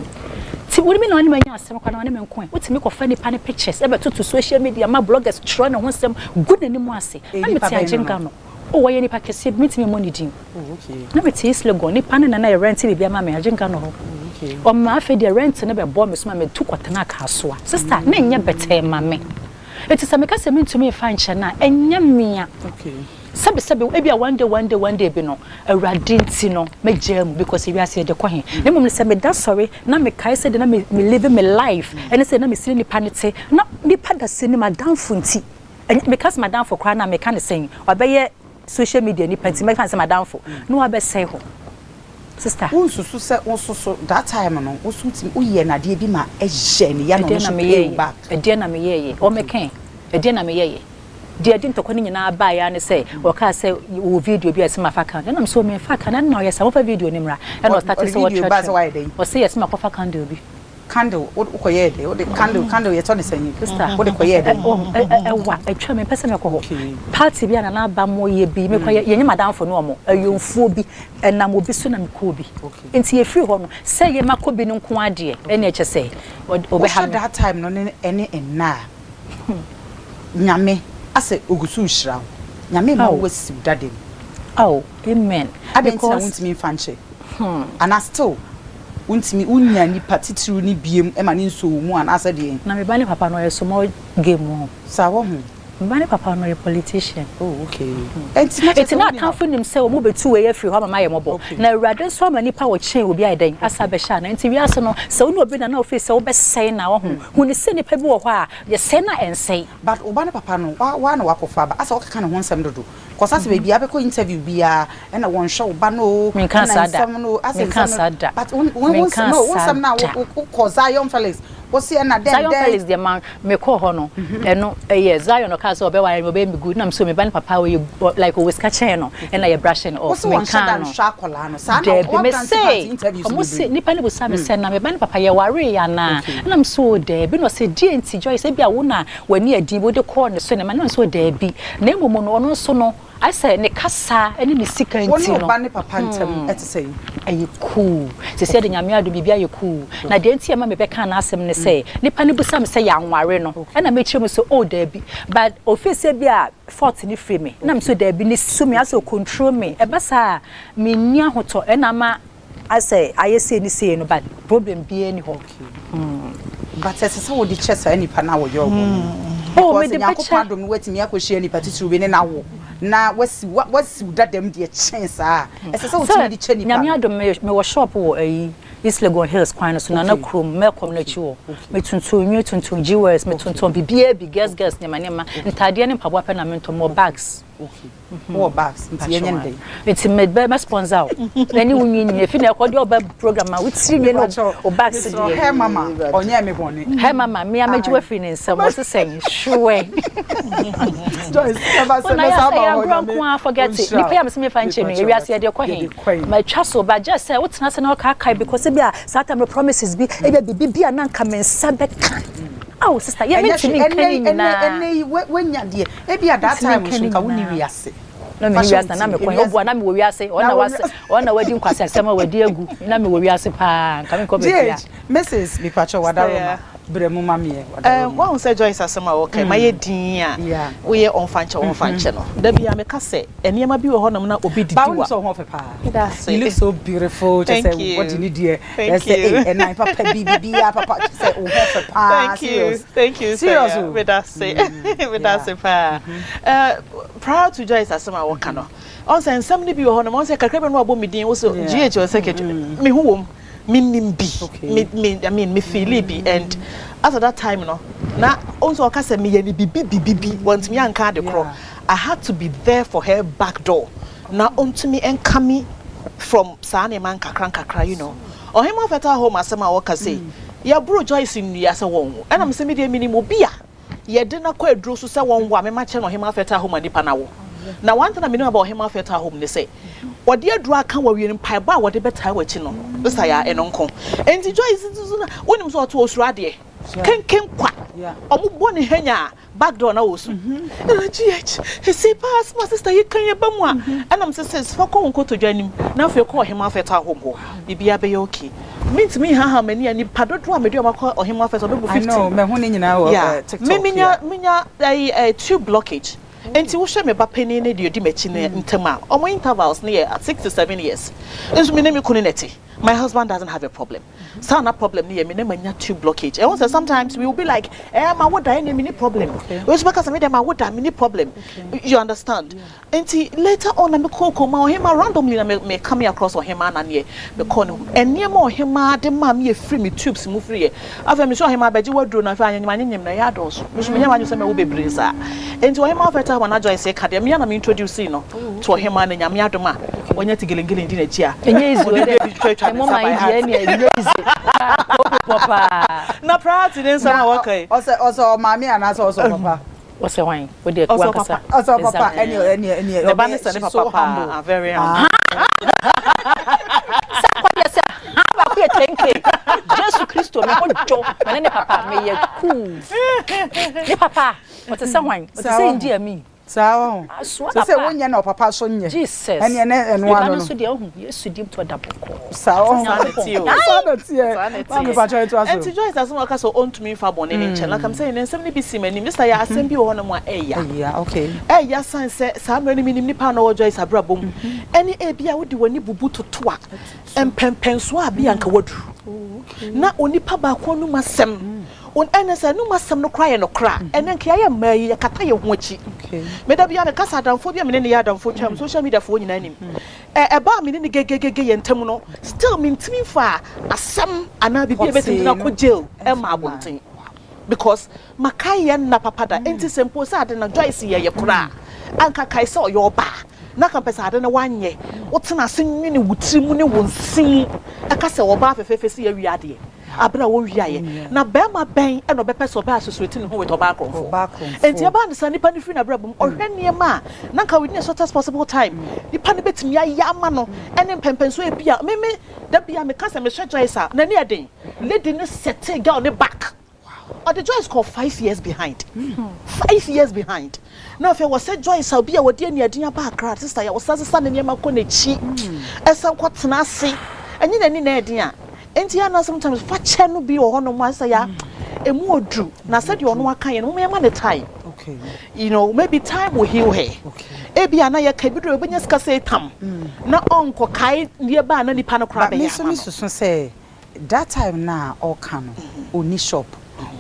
See, what do you mean? Only my young son can only what make of funny panny pictures. Ever to social media, my bloggers trying to want some good anymore. Say, I'm a oh why any package meet me money dim. Okay. Na me taste logo ni pan na rent bi bia ma me ajenka no ho. Okay. O ma fe de rent na be bo me so ma me tu kwatena ka so a. Sister na nya bete ma me. It is a make say me to me fan chana enya mia. Okay. Sabe ebia one day be no awrade nti no me jam because we ase de kwa he na mum say me da sorry na me kai say de na me live my life and say na me sini nipa nete na nipa da sini madam funti because madam for kwa na me kan say obeye social media nipa nti me kan say madam for no abe say ho sister unsusu say unsusu that time no usunti uye na de bi ma ehye ne ya no so pay back e de na me ye o me kan e de na me ye dia din to kwani nyina ba ya ne say o ka say wo video bi asema fa kan na so me fa kan na no yes fa video ni mra and o start say what church o say asema fa candle bi candle o ko ye de o de candle ye to ne sanyi sister o de ko ye de wa atwa me pese me ko ho party bi na ba mo ye bi me ko ye nye madam fo no mo ayomfuo bi enam obi so na me ko bi enti ye free ho no say ye makobi no nko ade e na eche say o be ha that time no ne enna nyame ase ogusu hira nyame ma wasi dadem oh amen because I want me fanche and I still untimi unya ni patitiru ni biem e ma ni nso mu an asa de na me ba ni papa no ye so mo game ho sa wo hu me papa no ye politician oh okay it's not comfort him say o mo betu we free ho mama ye mobo na awrade so ma nipa wo chen obi aidan asa be sha na nti wi ase no se wo no obi na office se wo be sei na wo hu ni se nipa bi wo ho a ye sei na ensei but oba ne papa no wa na wakofa ba asa wo kaka ne ho nsem dodo kosase be bia be ko interview bia e na won show ba no men kan sada but when some now ko Zion Felix wo see na den Zion Felix the man me ko ho no e no yes Zion no ka so be wa me be good na so me ban papa we like always catch no e na ye brushing off me kan no sha kola no sa na o me say o say nipa ne bo sa me say na me ban papa ye ware ya na na so de bi no say DNT Joyce e bia wo na wani adi bo de call ne so ne ma na so de bi na emu no ono so no I say ne kasa eni ne sika nti no ba ne papa ntem ete say ayi cool se say de nyame ado bibia ye cool na de nti e ma me be kan na asem ne say nipa ne busa me say ya nware no e na me kire me so oh da bi but office bia fort ni free me na me so da bi ni so me aso control me e ba sa me nia hoto e na ma I say I say ni say no but problem bi any ho but say wo di chesa nipa na wo yo oh me de picture do me wetimi akohia nipa tituru bi ne na wo na wasi dadam de chance ese se wotimi di che nipa nyame adom me wo shop wo ayi East Legon Hills kwan so na krom me kom na chi wo me tuntum Joyce me tuntum bibia bi gas ne manema ntade ne mpabo apɛ na me ntomo bags okay wo bags nti yenye ndey enti me be sponsor ani wunyi ni efi na ekodi oba program ma witiri me no o bags de hey mama onye me bone hey mama me amajiwa fi ni nsem wo sen sure Joyce never say me say about forget it ni pay am se me fa nche no ewi ase de kwa he my chaso ba just say what na se na ka kai because bia satam promises bi e bia na nka me nsa be kan oh sister ye me timi nkani nyina wenya de e bia that time so nka woni wiase na me wiase na me kwan obo na me wo wiase ona wadi nkwase asema wadi egu na me wo wiase pa nka me ko be bia Mrs. Bipacho Wadaroma bremu mamie wa on say Joyce asema okay maye din a we ye onfanche no da bia me ka say eniema bi we honam na obi didi wa ba so ho fepa you look so beautiful just say what you need here let's say and I papa bibia papa say oh ho fepa thank you serious with us say pa proud to Joyce asema wo ka no on say nsam ni bi we honam on say kakra be no abo medin wo so GH secretary me hu wom me feel it and after that time no na also okase me ye ni bibi want me anka de kro I had to be there for her back door na onto me and come from sane man kakra you know or him of at home asema wo kase ya bro Joyce ni ya se won and am se me de minimum bia ye de na kwa aduro so se won wa me ma che no him of at home anipa na wo na one thing I know about him of at home they say what dear draw can we in pie bar what the better watching on this I and uncle and Joyce when him so to Australia can quack or born in Henya back door now also GH he say pass my sister you can and I'm says for go to join him now if you call him off at home bibia be okay means me how many any paddo do me do or him off at 50 I know me hu ni nyina TikTok me tube blockage Enti wo hwe me ba pani ne de odi machi ne ntema. Omo intervals near at 6 to 7 years. Enso me ne me kunu neti. My husband doesn't have a problem. So na problem near me ne manya tube blockage. And also sometimes we will be like, ma what da any mini problem. We speak as me dem ma what da mini problem. You understand? Enti later on na me call ma him randomly na me come across or him na near me call no. Enia ma him de ma me free me tubes mu free. After me show him abeji wardrobe na fa anyim na ya dos. Me so me nya say me wo bebre sa. Enti him after when I Joyce say ka de me na me introduce no to him na nyame adoma. Onya tigelengele ndi na chia. Enye izu Mama India ni easy. Papa. Na proud then some work. Also mama and also papa. What's the wine? With the papa. Also papa any. The banner is papa. Very humble. Jesus Christ, me ojo, me ne papa me ye cool. Ne papa, what is someone? What is saying dear me? So say when you know papa so nye. Jesus. And one so dey ohun Yesu dim to double call. So sanity. And Joyce as one so on to me for born in nche. Like I'm saying, nsem ni bi si mani. Mr. Ya asem bi wo no mo eya. Yeah, okay. Ya san say sa mani minim nipa na wo Joyce abrabom. Any e bia wo de wani bubu totoa. Empempenso a bia nka wadu. Na onipa ba ko no masem. On enesa no masem no cry no kra. Enen ka ya mai kata ye ho achi. Okay. Me da bia me kasa adamfo bia me ne ya adamfo twam social media fo nyina nim. Ba me ne gegege ye ntem no still me ntimi fa asem ana bibia betim na ko jail e ma abonten. Because makai na papa da enti sempo sa ade na Joyce ye kra. Anka kai se oyo ba. Na kan pesa ade na wanye. Wotena senwini wutimu ne wonsim. Aka se wo ba fefefe se ye wiade. Abra wo wiaye na be ma ben e no be pese oba associate ne ho with oba konfo enti aba ne sani pa ne free na brabum ohwe niema na ka within a shortest possible time nipa ne betimi ya ama no ene mpempenso e bia me da bia me kasa me hwe Joyce na ne eden lady ne settle girl ne back or the Joyce called 5 years behind 5 years behind now if was said Joyce will be a wodi ne eden aba akra sister ya was sasa ne niema ko na chi esa kwotena ase enyi na ni na eden a enti ana sometimes fa che no bi o hono mo say ya emu odu na said you no aka ye no me ma the time okay you know maybe time will heal her okay e bia na ye ka bi do obenya ska say tam na onko kai ne ba na nipa no kra be ya me so say that time na all can oni shop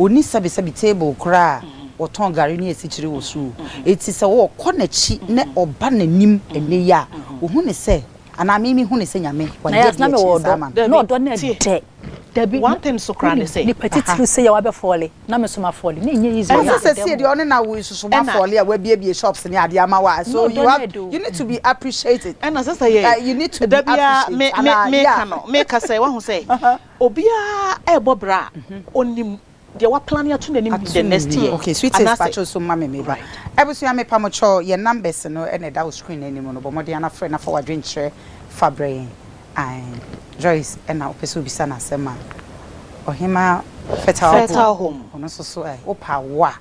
oni sabi table kra oton gari ni esichiri wo su eti se wo konachi ne oba nanim ene ya wo hu ne se ana mimi hu ne se nyame Nayas na me wodo no do na de Debbie one thing so cry say the petit say ya wa be fall na me so ma fall na enye easy na say de on na we so ma fall ya wa bie shops ni ade ama wa so you need to be appreciated and as say you need to be appreciated me ka say wa hu say obia e bobra onim they were planning to the next year. Okay, sweet is patcho so mama me ba. Ebusu me pamocho your numbers no and that screen anymore no but more than a friend na for drink share Fabre and Joyce and now pesu bi sana sema. Ohima fertile home. Ono so opa wa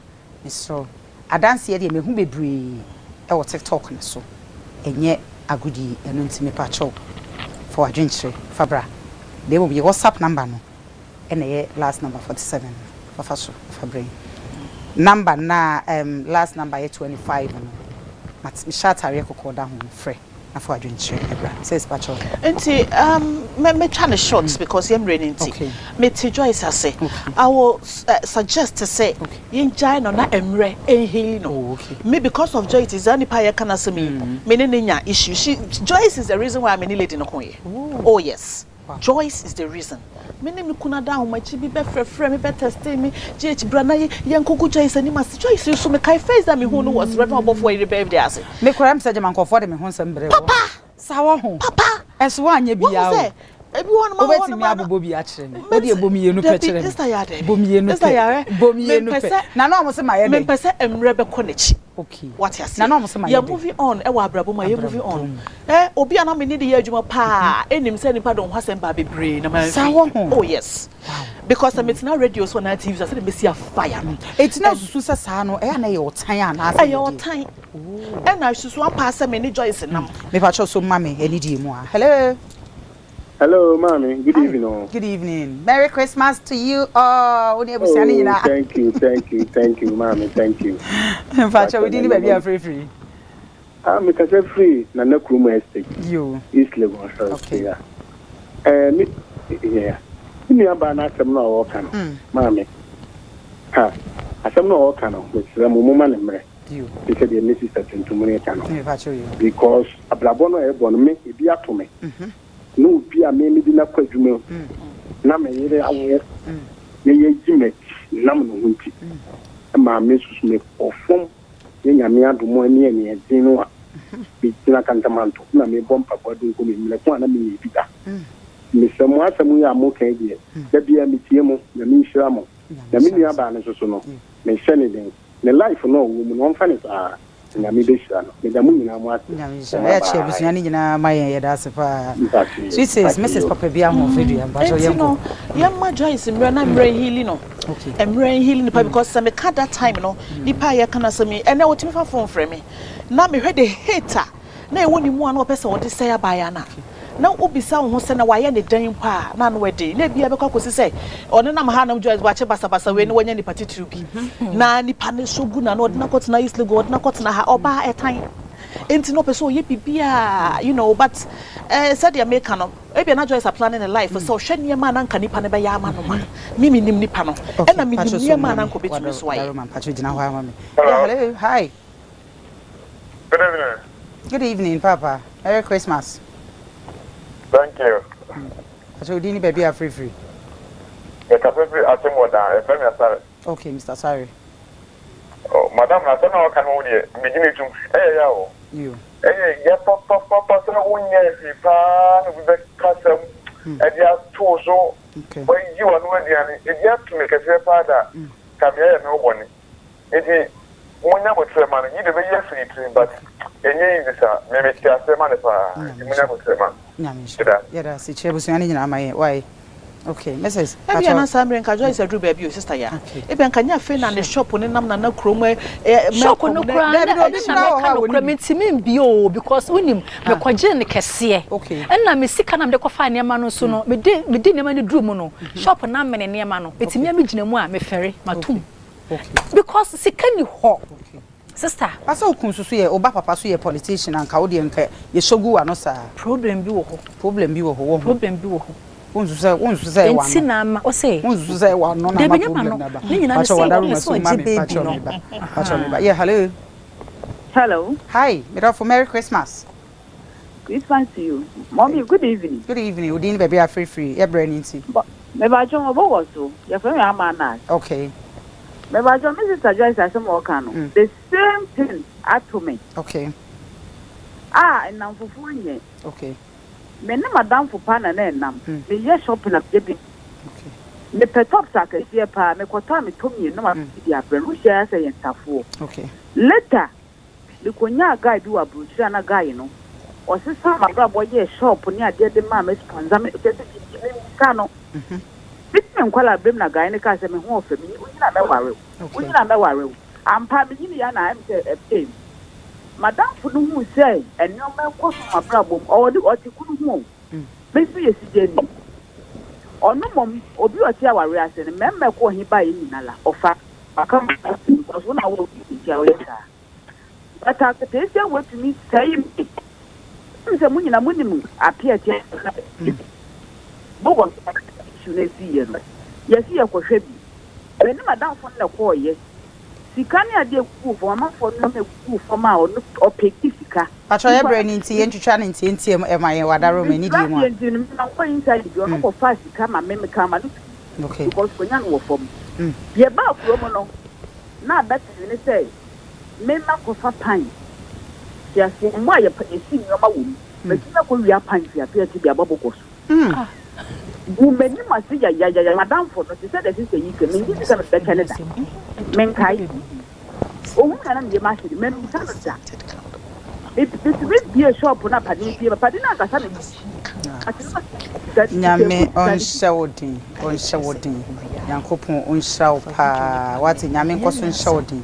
me so. Adanse ye de me hu bebre e wo TikTok ne so. Enye agudi eno ntimi patcho for drink share Fabra. They will be WhatsApp number no. And last number 47 for number na last number 25 no mat shata rekoko da ho free na for adwenche ebra says pacho enti me try the shorts because I'm ready enti me ti Joyce say I will suggest to say yin jai no na emre ehili no me because of Joyce is any pa ye kana say me ne nya issue Joyce is the reason why I'm in lady no ko ye oh yes wow. Joyce is the reason me ne kuna da ho machi bi be frefre me be test me GH brana ye nkoku Joyce ani mas Joyce so me kai face that me hu no was right above for your birthday ase me kura am say man ko for de me hu nsem bre wo sawa ho papa eso anya bia o ebi won ma won ma abobo bi a kire me wo de ebomiye nu pe kire me ebomiye nu pe na no mo se ma ye me pese emre be konachi okay what you say na no mo se ma ye moving on e wa abrabo ma ye moving on obi ana me need ye adwuma pa enim se nipa don hwasem ba bebre na ma oh yes wow. Because I'm now radio so na TV so say me see a fire it's na susu se sa no e na ye otan ana ase e otan e na susu an pa se me ni Joyce nam me pa cho so mama eni di mu a hello Hello, mommy. Good evening. Good evening. Merry Christmas to you all. Thank you, mommy. Thank you. In fact, we didn't be free. I'm free. Nana Kruma Estate. You. East Legon. Okay. Yeah. Me abana semna o kan. Mommy. Ha. Asemna o kan o. With mama nemre. You. Because the sister to money kan. Because ablabono e bon me e bi ato me. No be a me di na kwadwuma na me yere awo me ye jime na me no hunti ma me susu me ofom ye nyame adomo ani ani edin no a bi tina kantamanto na me bompa kwadu ko me mle ko na me ye bida me samu asamu ya mo kan die da bia me tie mo na me nhira mo na me nua ba ne soso no me hye den ne life no wo mu no mfa ne sa na me be shira no me da mu nyina mo ase ya che busunya ni nyina ma ye da se pa sweet says Mrs. Papa bia ho video am ba jo yembo yemma Joyce mre na mre healing no okay mre healing pa because some ka that time no nipa ye kana so me ene wotimi fa phone frame me na me hwe the hater na e woni mu an opese wo de say abaya na na obisa wo ho se na waye ne dan pa na no wedi na bia be kwakosi say one na ma na Joyce wache basa we ni wanya ni patitru bi na nipa ne so gu na no na kotna isle go na kotna ha oba etan enti no person ye bibia but said the make no e bia na Joyce planning a life so hwe ne ma na nka nipa ne be ya ama no ma mimi nim nipa no e na mi nim ne ma na nko betumi so aye hello hi good evening. Good evening, Papa. Merry Christmas. Thank you. So dini baby are free. The cafe atemoda e me sorry. Okay, Mr. Sorry. Oh, madam, na so na kan wo de begin tum. Ya o. You. Ya papa so wonye fi pa no be kasam. E dia to so. Okay. When you are no dia ni, e dia to me cafe pa da. Kamia no boni. Eti wonya botrema no, you de be ya free but enye ngisa me me tia sema ne pa. Wonya botrema. Yeah, see, Chebusiani in my way. Okay, Mrs. I be an Samrin Joyce a drew baby, sister. Yeah, if I can find on the shop on Namna Chrome, shop on no bio because when him, the Quajan Cassia. Okay, and I'm a sick and I'm the Cofania Mano Suno, me didn't money drew mono, shop on Naman and near Mano. It's me, Mijinwa, me ferry, Matum. Because sick can you hawk. Sister, I saw Kunsuye, Oba Papa, a politician and Caudian, Yeshogu, and no problem be problem be problem be won't say Sinam or say, won't say one, no, yeah, hello. Hello. Hi, we're for Merry Christmas. Christmas to you. Mommy, good evening. Good evening. We didn't baby are free. Yeah, Brandon. Maybe I don't know what to. You're from your man. Okay. Maybe I don't Mrs. Joyce as some more can. The same thing to me. Okay. And now for 4 years. Okay. Me na madam for pan and nam. Me yes shopping at Debbie. Okay. Me petop sack a year pa me kwata me to me no ma dia brand we share say entafo. Okay. Later, the konya guy do a brochure na guy no. O se sa ma bra boy shop ni ade de ma me sponsor me te ka no. Bitme nkwala brem na guy ne ka se me ho ofa me ni na me ware. Ni na me ware. Ampa me ni ya na am say Madam for no who say and no man cause my problem or the article home. Maybe yes, Jenny. Or no mom, or be a chair warriors and a member call him by in Nala or fact. I come because when I will be later. But after this, I went to me saying, Mr. Munina Munimu appeared here. Bob, should see you. Yes, you are for when Madam for the call, yes. Sikani ade ku for ma for no me ku for ma or pekisika patro e brand nti entwitwa ne nti e ma ye wadaro me ni di mu a na ko inside di o ko fa sika ma me ka ma okay because ko nya no wo fom ye ba ku mo no na bet ni say me ma ko fa pan ya si mo ye pa esi ni ma wo me ti na ko wi pan fi afia ti bia baboko so Women must see ya madam for the said that is a you can mean this kind of Canada. Men kai. Oh, can I be master? Men it will be a shop on a paddy, but Padina Nyame on shouting, Yankopo on shout pa, what's in Yamin Cosson shouting.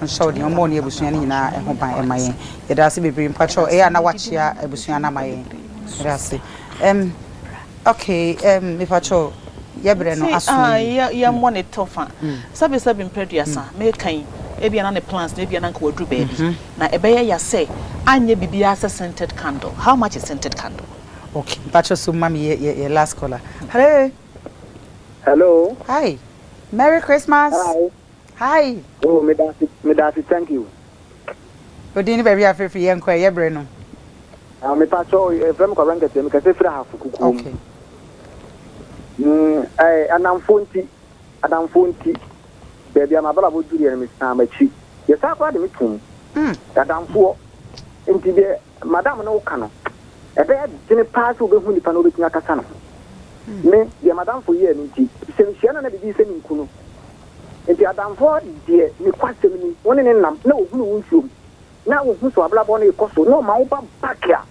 On shouting on Moni Busiana and Hopa and my it does be bring patrol air and a watch ya a Busiana my. Okay, if I show yebre no aso. Yeah, money tougher. Sabi producer, me kan ebi na plans na ebi na nka wadru baby. Na ebeye ya say anye bibia as scented candle. How much is scented candle? Okay, but so mommy your last caller. Hello. Hello. Hi. Merry Christmas. Hi. Hi. Oh, me that thank you. Odini baby afefi yenko yebre no. Me pacho from Koranga me ka se fra hafu kuku. Okay. Adam Fonti. Baby am abala bo duri me samachi. Ye sa kwa de metum. Adam fo. Enti be madam no ka no. Ebe dine pass obehu nipa no betunya kasa no. Me ye madam fo ye nti. Se nhia na bibi se nkunu. Enti Adam fo de me kwasem ni. Woni ne nam na ohunu wonsuom. Na ohunu so abala bo no ikoso no ma wo ba bakia.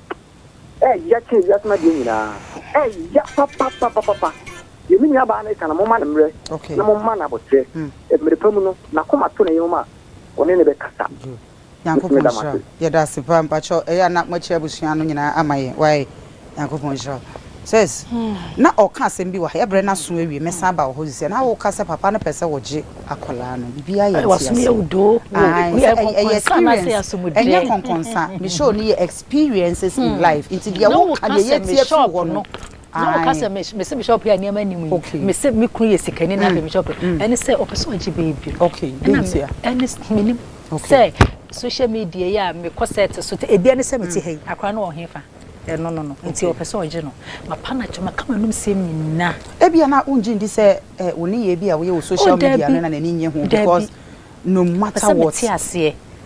Ya che ya tuma di nyina. Ya papa. Yemi nya ba na kana mo ma nemre. Na mo ma na botre. E me pamu no na koma to na yema one ne be kasa. Yankopon sha. Ya da se pam pacho ya na mo che abusua no nyina amaye. Why Yankopon sha. Says na o ka asem bi wa ya bre na so awie mesa ba ho sisi na wo ka se papa na pese wo je akola no bibia ya was me udo enya konkonsa me show ni experiences in life into the wo ka ye tie fu wo no no ka se me se bishop ya ni amanimu me se me kun ye sikani na be bishop ene se o pese o je baby okay dentia ene minim say social media ya me ko set so te ebia ne se me ti hei akwa na o hefa no nti o pese oje no mapa na choma kama num sem nyina ebia na unji ndi se oni ye bia we social media no na nani nye ho because no matter what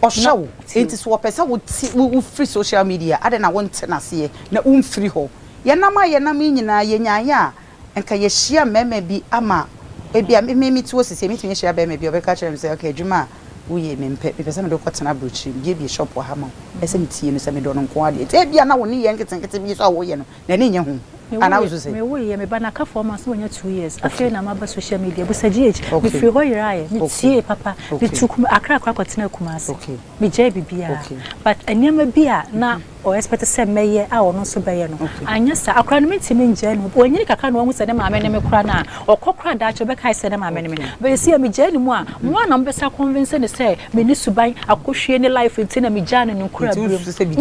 o show it is what pese wo free social media ade na wonte na se na free ho ye na ma ye na mi nyina ye nyaaya enka ye hia mema bi ama ebia me ti wo sese me ti hia be me bi obeka kire me say okay djuma uye mempe pese me do kwatena brochi ye bi shop wa hama ese ntie me se me do no nko ade e bia na woni ye nketenkete bi so awo ye no na ni nye ho ana wo say me wo ye me ba na ka for months wonya 2 years afei na ma ba social media bu GH me free ho yiraye me tie papa me tukum akra kwatena kumase me je bibia but anyama bia na o expect say meye a ono so beye no anya sa akra no mentimi nje no onyini kaka no hu se ne maame ne me kra na okokra da acho be kai se ne maame ne me be se me je ni mu a mo na mbe sa convince ne say me ni suban akohwe ne life ntina me jane no kra bi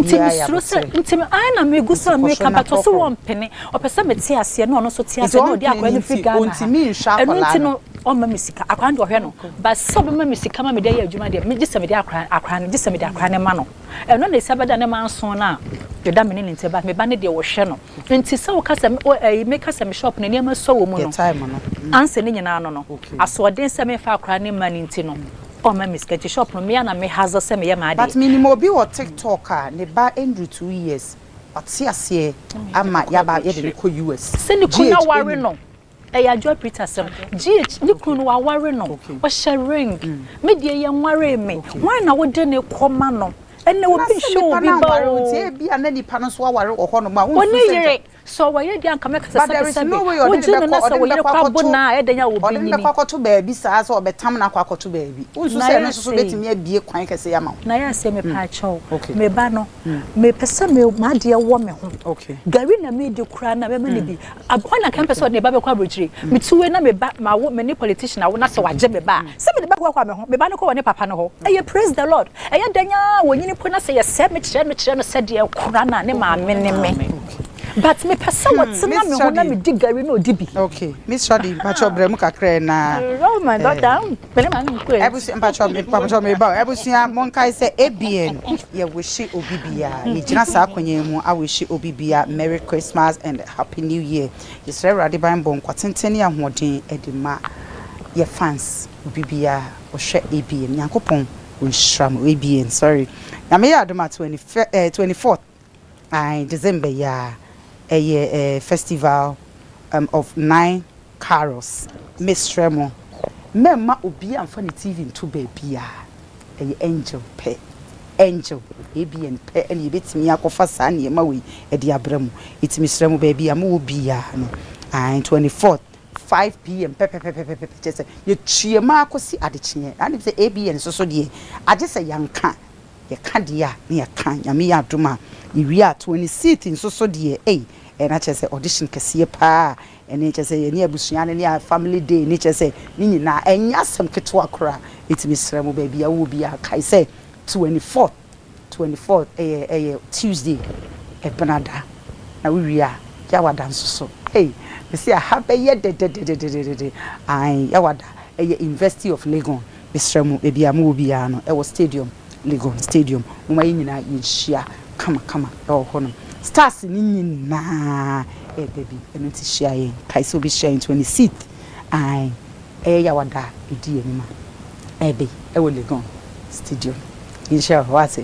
ntimi ai na me gusa me kapa to so won pene o pese me ti ase no ono so ti ase no di akra ne fi Ghana ntimi nhwa akola no o ma misika akra ndo hwe no ba so be ma misika ma me dey adwuma dey me gise me dey akra no gise me dey akra ne ma no eno na sabada ne ma nso na you da me nti ba me ba ne de wo hwe no nti se wo kasa me kasa me shop ne ne ma so wo mu no anse ne nyina no aso den se me fa akra ne ma nti no o ma misika shop no me ya na me hazo se me ya ma de but minimum obi wo TikTok a ne ba endru 2 years atiase ama ya ba ye de ko US se ne kuna ware no ya Joy Peterson GH ni kunu wa ware no o sharing me de ye nware me why na wo de ne koma no ene wo bi show bi ba o tie bia na nipa no so aware ho no ma wo yire so wa ye dia nka me kasa sabe wo jino na so wo yire kwa bona e denya wo bi ni na kwakoto baabi saa so obetam na kwakoto baabi unsu se no so betimi abie kwan kase ya ma na ya se me pa chaw me ba no me pese me ma de wo me ho gari na me de kura na me ma ne bi abona kan pese ne ba be kwa brochire me tuwe na me ba ma wo me ni politician wo na se waje me ba se me de ba kwa me ho me ba no ko wo ne papa no ho e praise the Lord e denya wo nyini po na se ye se me kire no se de kura na ne ma me ne me but me person what na me ho na me digari no dibi okay Miss Shadi pacho bremu kakra na oh my god down pele man ko ebusi pacho me ba ebusia monkai se ABN ye wishi obibia ye gina sa akwanya mu a wishi obibia Merry Christmas and Happy New Year yesre rade ban bon kwatenteni ahoden edima ye fans obibia wo hwe ABN yakopon wo shram ABN sorry na me ya adoma 24th December ya a festival of 9 carols Miss Tremo memma obi amfa ne TV into baby a angel ABN pe ene yebetimi akofa sa ne ma we e de abramu itimi Tremo baby am obi a no 24th 5 p.m. Just ye chiema akosi adechie and say ABN so de age say yanka ye ka dia ne ya kan nyame ya adoma iwi a 26th so de and I just say audition kesiye pa and nature say ni abusuane ni family day nature say ni nyina enya sem keto akora itimi sremo baby a wo bia kai say 24th Tuesday Benada na we ya wada nso hey me say happy ye de ai ya wada University of Legon besremo baby am wo bia no e wo stadium Legon stadium mo yi nyina yehia kama e ho stars ni nyina baby eno ti share yen kai so be share 26th ai ya wada edi enima be e wo Legon stadium insha what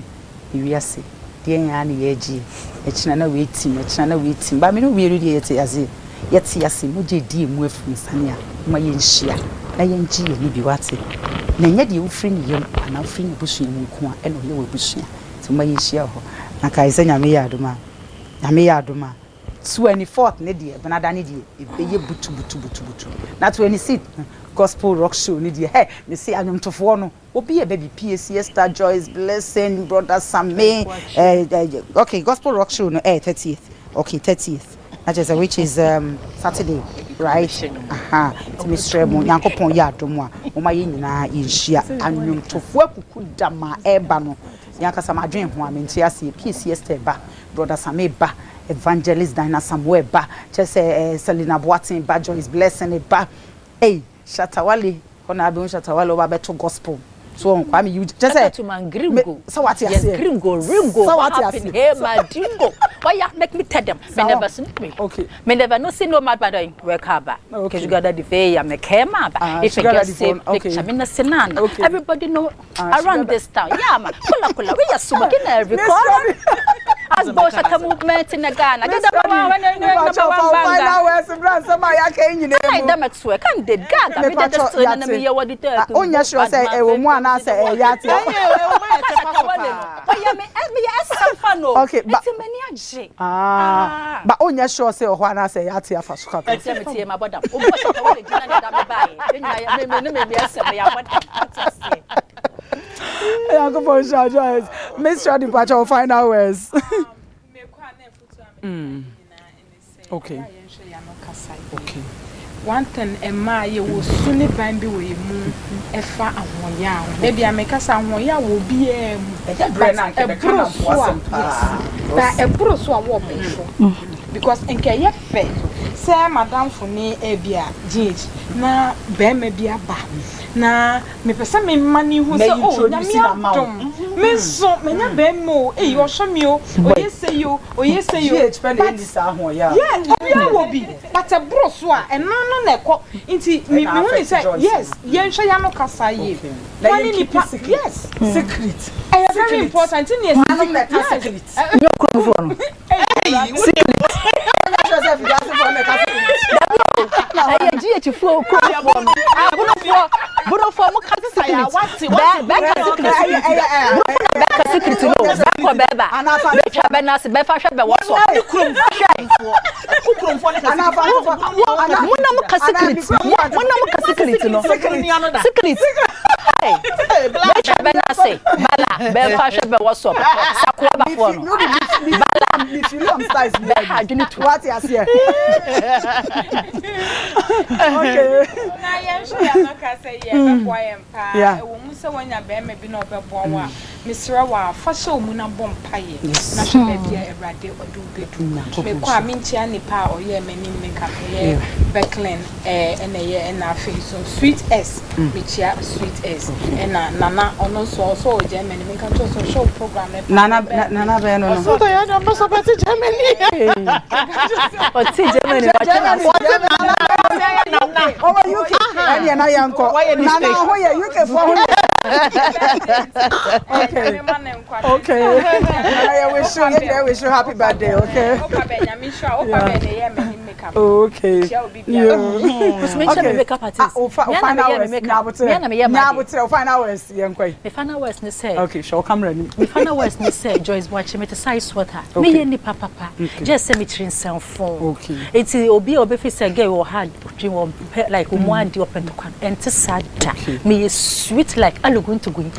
we are say dear yan yeji e china na we team ba me no we ready yet ase mo je di mu afun sane a ma ye nhia na ye ngi ye ni bi wate na nya de ufri ni yem ana ufri ni busu mu nko a e no ye we busu ti ma ye nhia ho na kai se nyame ya adoma 24th ne de benada ne de e be ye butu na 26th gospel rock show ni de hey me say anyomtofo no obi e baby PAC Star Joyce Blessing brother Sammy okay gospel rock show no 30th okay 30th that is which is Saturday right to me stremo yankopon ya adomo a o ma ye nyina yinhia anyomtofo akuku dama eba no yankasa madwen ho amenti ase PAC Star ba brother Sammy ba evangelist Dina Samuel ba chese Selina Boatin ba Joyce Blessing ba hey Shatawale kona be Shatawale oba beto gospel so on kwame you just say to man gringo so what you say gringo so what happened here my dingo why you make me tell them me never see me okay me never no see no mad bad work haba okay you got the fair ya me kema ba if you get say picture me na senana everybody know around this town yeah man kula we are so kina record as both at movement in Ghana get the one final words brand some ya kan nyina I dem exwe kan dey gaga me dey just na me ye what the third onya sure say e wo mu ana say e ya ti okay but but onya sure say o ho ana say ya ti afa so ka me tie ma bodam o bo shaka wale jina na da me bae me asem ya bodam I go for Joyce. Miss Shadi Pacha final words. Okay. Okay. One thing Emma ye wo suni bambi we mu efa ahonya ho. Baby ameka sa ahonya wo bi em. E bre na nke be kana wasem pa. Ba e bro so a wo be so. Because enke ye fe say madam funi e bia gauge na be me bia ba. Na me pesa me mani hu se o nya mi adom me so me nya be mo e yo hwe mi o oyese yo but sa ho ya yeah wo bi but a bro so a eno no na ekọ nti me hu ni say yes ye hwe ya no kasa ye wani ni yes secret e very important ni secret no ko for no I GH for Buno for mo ka secret back secret no back ko beba betwa be na se be fa hwe be wo so ukrom for na mo na mo ka secret no secret hey betwa be na se bala be fa hwe be wo so sakwa ba fo no bala me feel am size be adwini to what you say okay na ye sho ya no ka say ye be boy empa e wo mu se wonya be me bi na obebo wa misra wa fa sho mu na bom paye na hwe be bia Ewrade odu bedu me kwa mi ntia nipa o ye mani me ka ye Becklen ene ye na afi so sweet s me chia sweet s ena nana ono so Germany me ka to so show program nana be no so to ya no so pati Germany o ti Germany ba chana oh UK and na yanko nana ho ye UK for okay I wish you happy birthday okay okay make up artist final words yankoi me final words ni say okay show camera ni me final words ni say Joyce Boaku me to size water me ye ni papa just say me train self phone okay it's obi fi say girl hard dream like o mo andi open to kwan ente sada me is sweet like alugun to gun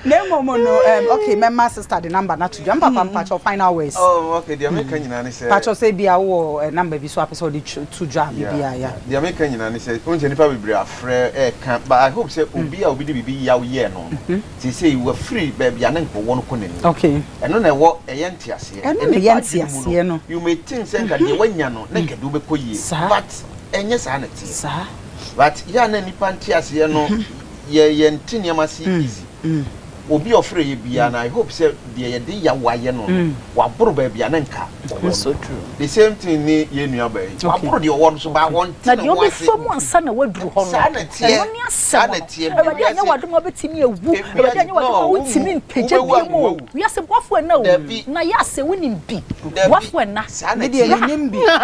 No, okay, my master sister the number not to jump up and patch or final ways. Oh, okay, the American United said. Patch or say be a number be swap so the two job. Yeah. The American United said, Unjanipa will be a free camp, but I hope say Ubi will be yaw yen on. They say you were free, baby, and for one corner. Okay. And then I walk a yantias here. And the yantias here. You may think that you went yano, naked do be but and yes, anity, sir. But yan any pantias here no, ye and Tinyamasi easy. Obi ofre bi and I hope say the ya waye no wa bro ba bia na nka so true the same thing ni ye nua ba wa bro de won so ba won na de obi fam ansa na waduru ho no sanati sanati e ba de nya wadum obetimi ewu e ba de nya wadum wotimi mpege bi mu wi ase boafo na o na ya se wonim bi boafo na me de nim bi ya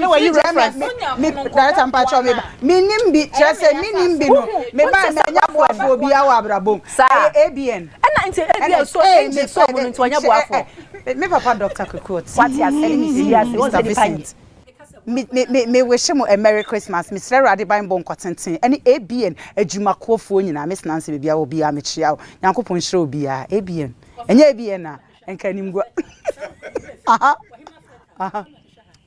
na wa you reference me director mpacho me nim bi chese me nim bi no me ba na nya boafo bi awa ABN. And ABN so angel so into anya boafo. Me papa Dr. Kukut. What you are telling me yes, Mr. Vincent. Me wish him a Merry Christmas. Mr. Radiban bon contentin. Any ABN adwumakofo nyina Miss Nancy bia obi a mechia. Yankopon hire obi a ABN. Enye ABN na enkanim go. Aha.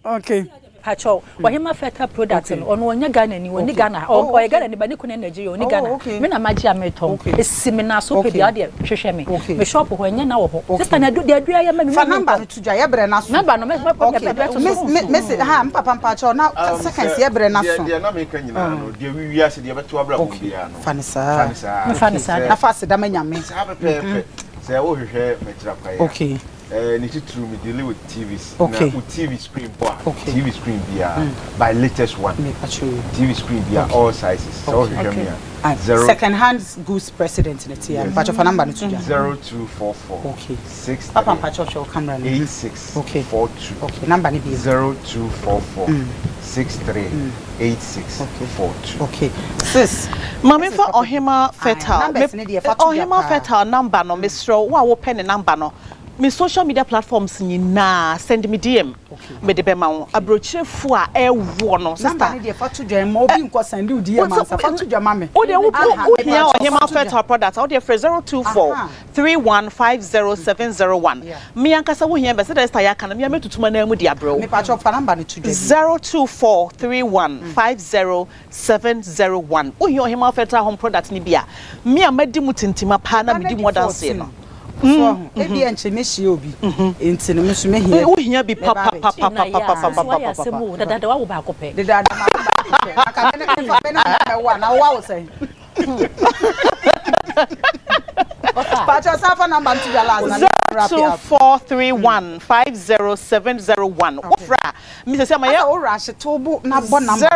Okay. Pacho, wahima feta product ono onya Ghana ni woni Ghana o Ghana ni bani kuna Nigeria oni Ghana me na magia meton esimina so pe bia de hwehwe me shop ho enya na wo ho sister na de adua ya ma me number no tudwa ye bre na so number no me ha papa pacho na seconds ye bre na so de na me kan nyina no de wi ase de beto abra bo bia no fanisa na fase da manyame sa pepe se wo hwehwe me tira kwa ya okay need to me deal with TVs. Okay. With TV screen bar. Okay. TV screen VR by latest one. TV screen VR all sizes. So second hand goods president in the TM. Patch of a number 0244. Okay. 6. Papa patch of your camera. 86. Okay. 42. Okay. Number 0244 63 86 42. Okay. Sis. Mami for Ohima Fetal. Ohima Fetal number no Mr. Wa wo pen number no. Me social media platforms nyina send me DM me de be ma wo abrochefo a ewo no sister na de fa to join mo bi nko send you DM ma sa fa to join ma me o de wo here Ohima Fetal product o de 024 3150701 me ankasa wo here be say sister ya kana me metutuma na mu de abro me pa cho fa number ni to join 024 3150701 o here Ohima Fetal home product ni bia me amadi mutintima pa na me di more than say no so ebi enche me hie obi enti no me so me hie wo hia bi papa dada wa wo ba kope dada ma ba kope aka me fa me na wa na wa wo say Pacho safa number to your last 02431507001 ofra me say my o rush to bu na bo number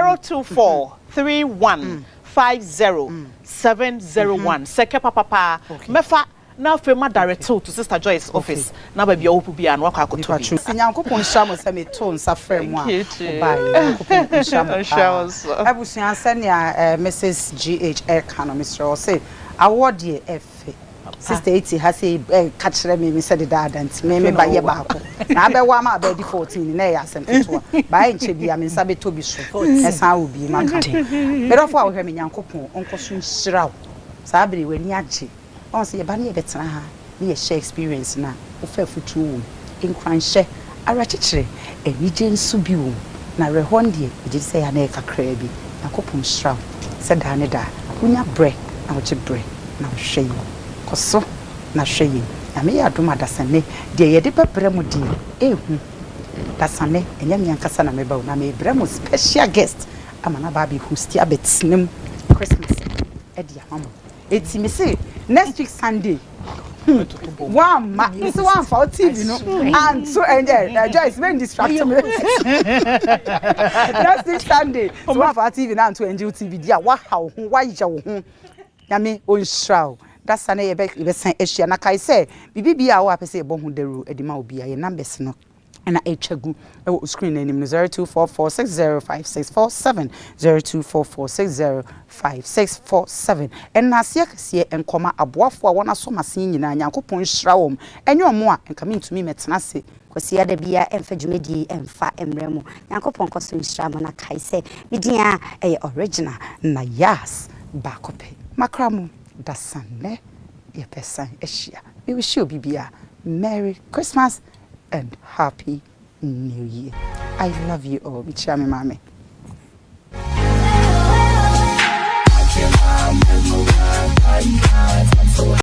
02431507001 seke papa mefa now fema direct to sister Joyce office na ba bia opu bia na wakwa akoto bi Nyankopon shamo se me to nsa frem a ba Nyankopon shamo abusuan senia Mrs GH Ekano Mr. O say award ye efe sister 80 has say ka kire me say the dada nti me ba ye ba ko na be wa ma ba di 14 na ya asem to ba enche bia me nsa be to bi so esan obi makate me do fo a wo hwe me Nyankopon onko so nhirawo sa bere wani age on say ba na betena ha me share experience na wo fa futu wo nkranhye arachichire enije nsu bi wo na rehonde e say ya na kakra bi Nyankopon shirawo se da ne da unya bre na wo che bre na hwe yi koso na hwe yi na me ya doma dasane de ye de bebre mu di ehu dasane enya me ankasa na me ba na me bre mu special guest amana ba bi hostia betinem Christmas e dia mama eti me say next week Sunday one ma this one for TV no and so Joyce when distract me next week Sunday so one for TV now to enjoy TV dia wa how wa ya wo ho ya me on shroud that's an e be san ehia na kai say bibi a wo apese e bo ho deru edima obi a numbers no na echagu e screen name 0244605647 0244605647 and na sia kase enkoma aboafo a wona so masen nyina Nyankopon hira wom enye omo a enka me ntumi metena se kwasi ada bia emfa dwumedi emfa emremu Nyankopon koso hira mo na kai say bidia e original Nayas bakope makramo dasane ye person eshia. We wish you bibia Merry Christmas and Happy New Year. I love you all. Michame mame.